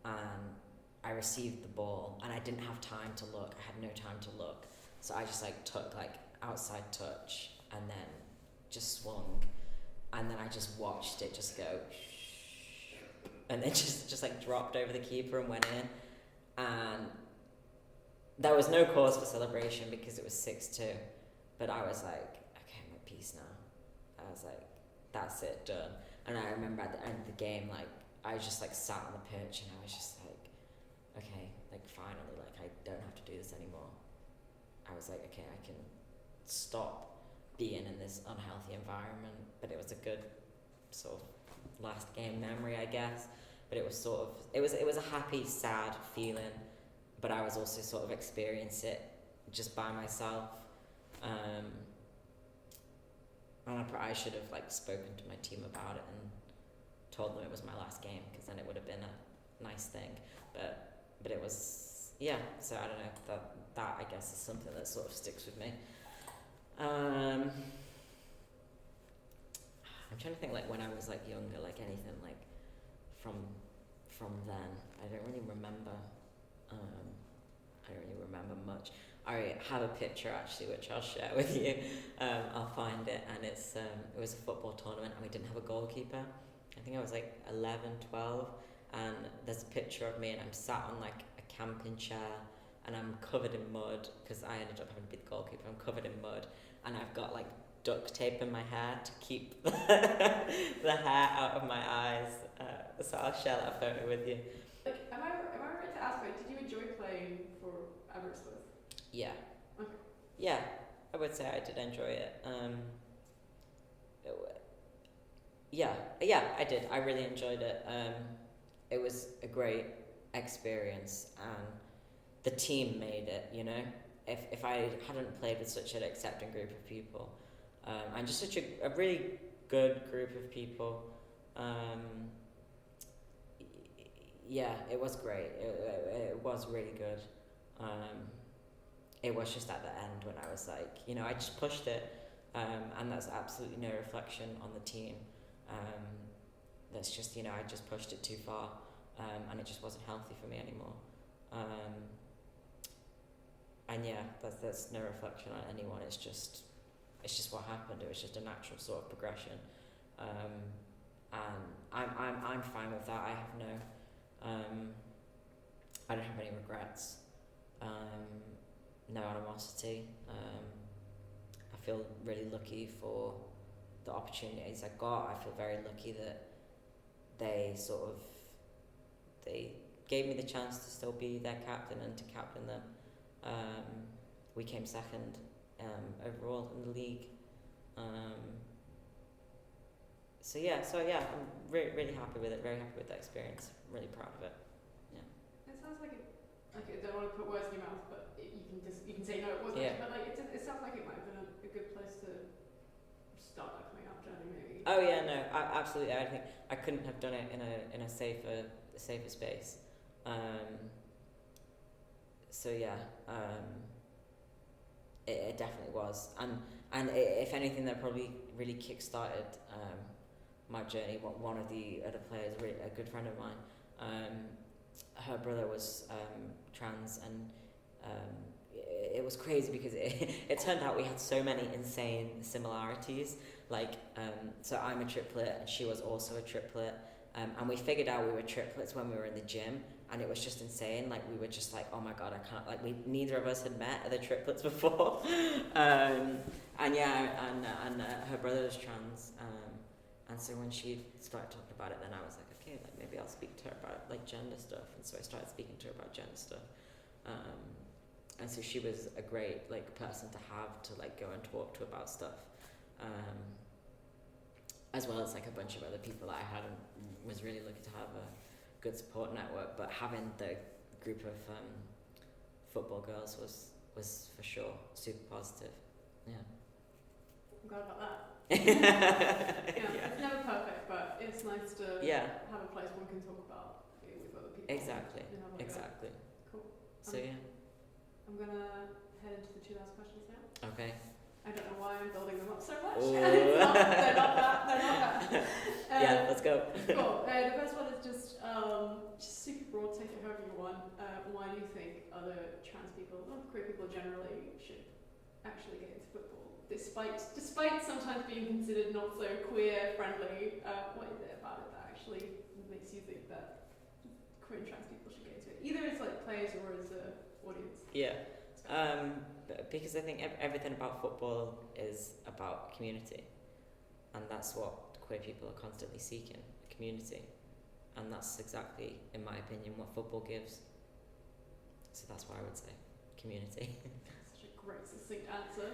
and I received the ball, and I didn't have time to look. I had no time to look. So I just like took like outside touch and then just swung, and then I just watched it just go and then just like dropped over the keeper and went in. And there was no cause for celebration because it was 6-2, but I was like, okay, I'm at peace now. I was like, that's it, done. And I remember at the end of the game, like, I just like sat on the pitch and I was just like, okay, like finally, like I don't have to do this anymore. I was like, okay, I can stop being in this unhealthy environment. But it was a good sort of last game memory, I guess. But it was sort of, it was a happy, sad feeling, but I was also sort of experiencing it just by myself. And I should have like spoken to my team about it and told them it was my last game, because then it would have been a nice thing. But it was, yeah. So I don't know, that I guess is something that sort of sticks with me. I'm trying to think like when I was like younger, like anything like from then. I don't really remember. I don't really remember much. I have a picture actually, which I'll share with you. I'll find it, and it was a football tournament, and we didn't have a goalkeeper. I think I was like 11, 12, and there's a picture of me, and I'm sat on like a camping chair, and I'm covered in mud because I ended up having to be the goalkeeper. I'm covered in mud, and I've got like duct tape in my hair to keep the hair out of my eyes. So I'll share that photo with you. Like, am I right to ask, like, did you enjoy playing for Aberystwyth? Yeah. Okay. Yeah, I would say I did enjoy it. Yeah, I did. I really enjoyed it. It was a great experience, and the team made it, If I hadn't played with such an accepting group of people, and just such a really good group of people, yeah, it was great. It was really good. It was just at the end when I was like, I just pushed it, and that's absolutely no reflection on the team. That's just, I just pushed it too far, and it just wasn't healthy for me anymore. And yeah, that's no reflection on anyone. It's just what happened. It was just a natural sort of progression, and I'm fine with that. I have no, I don't have any regrets. No animosity. I feel really lucky for the opportunities I got. I feel very lucky that they gave me the chance to still be their captain and to captain them. we came second overall in the league. So yeah, I'm really happy with it. Very happy with the experience. Really proud of it. It sounds like it. Like I don't want to put words in your mouth, but you can say no, it wasn't. Yeah. But like it sounds like it might have been a good place to start that coming up journey, maybe. Oh yeah, no, absolutely. I think I couldn't have done it in a safer space. So yeah, it definitely was, and if anything, that probably really kick-started my journey. One of the other players, a good friend of mine, her brother was trans, and it was crazy because it turned out we had so many insane similarities. Like, so I'm a triplet, and she was also a triplet. And we figured out we were triplets when we were in the gym, and it was just insane. Like, we were just like, oh my god, I can't, like, neither of us had met other triplets before. And her brother was trans, and so when she started talking about it, then I was like, okay, like, maybe I'll speak to her about, like, gender stuff. And so I started speaking to her about gender stuff. And so she was a great, like, person to have to, like, go and talk to about stuff. As well as, like, a bunch of other people that I had, and was really lucky to have a good support network. But having the group of football girls was for sure super positive. Yeah. I'm glad about that. Yeah, it's never perfect, but it's nice to have a place one can talk about it with other people. Exactly. Cool. So yeah. I'm gonna head into the 2 last questions now. Okay. I don't know why I'm building them up so much. Ooh. They're not that. Yeah, let's go. Cool. The first one is just super broad, take it however you want. Why do you think other trans people, or queer people generally, should actually get into football? Despite sometimes being considered not so queer friendly, what is it about it that actually makes you think that queer and trans people should get into it? Either as like players or as an audience. Yeah. Because I think everything about football is about community, and that's what queer people are constantly seeking, community, and that's exactly, in my opinion, what football gives. So that's why I would say community. Such a great succinct answer.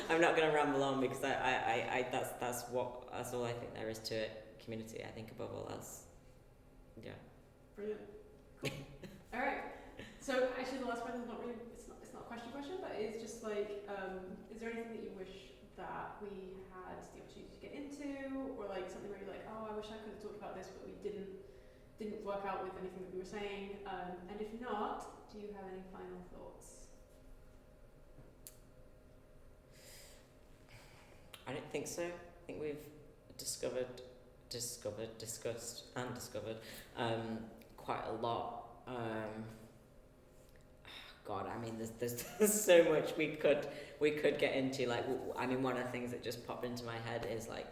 I'm not going to ramble on because that's all I think there is to it. Community, I think, above all else. Yeah. Brilliant. Cool. All right. So actually, the last question is not really, it's not a question, but it's just like, is there anything that you wish that we had the opportunity to get into, or like something where you're like, oh, I wish I could have talked about this, but we didn't work out with anything that we were saying. And if not, do you have any final thoughts? I don't think so. I think we've discussed quite a lot. God, I mean, there's so much we could get into. Like, I mean, one of the things that just popped into my head is like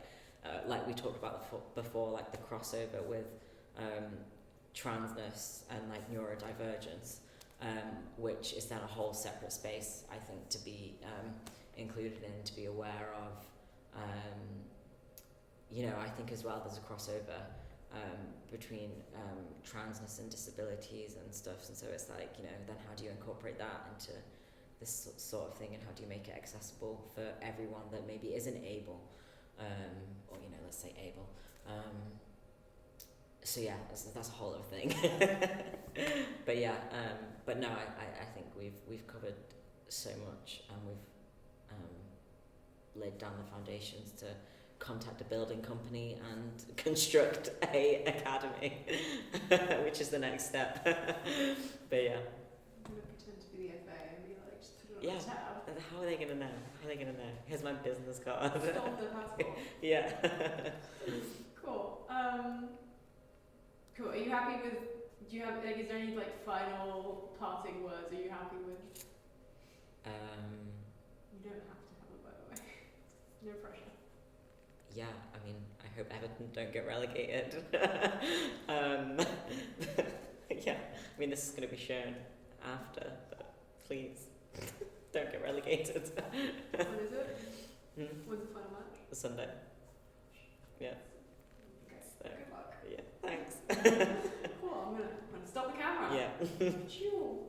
we talked about before, like the crossover with transness and like neurodivergence, which is then a whole separate space, I think, to be included in, to be aware of. I think as well there's a crossover between transness and disabilities and stuff, and so it's like, then how do you incorporate that into this sort of thing, and how do you make it accessible for everyone that maybe isn't able, or let's say able. So yeah, that's a whole other thing. But yeah, but no, I think we've covered so much, and we've laid down the foundations to contact a building company and construct a academy, which is the next step. But yeah. I'm going to pretend to be the FA and be like, just put it on the tab. How are they going to know? Here's my business card. Stole the passport. Yeah. Cool. Cool. Are you happy with, is there any like final parting words? Are you happy with? You don't have to have them, by the way. No pressure. Yeah, I mean, I hope Everton don't get relegated. Yeah, I mean, this is going to be shown after, but please, don't get relegated. When is it? When's the final match? Sunday. Yeah. Okay, so, good luck. Yeah, thanks. Cool, I'm gonna stop the camera. Yeah. Choo.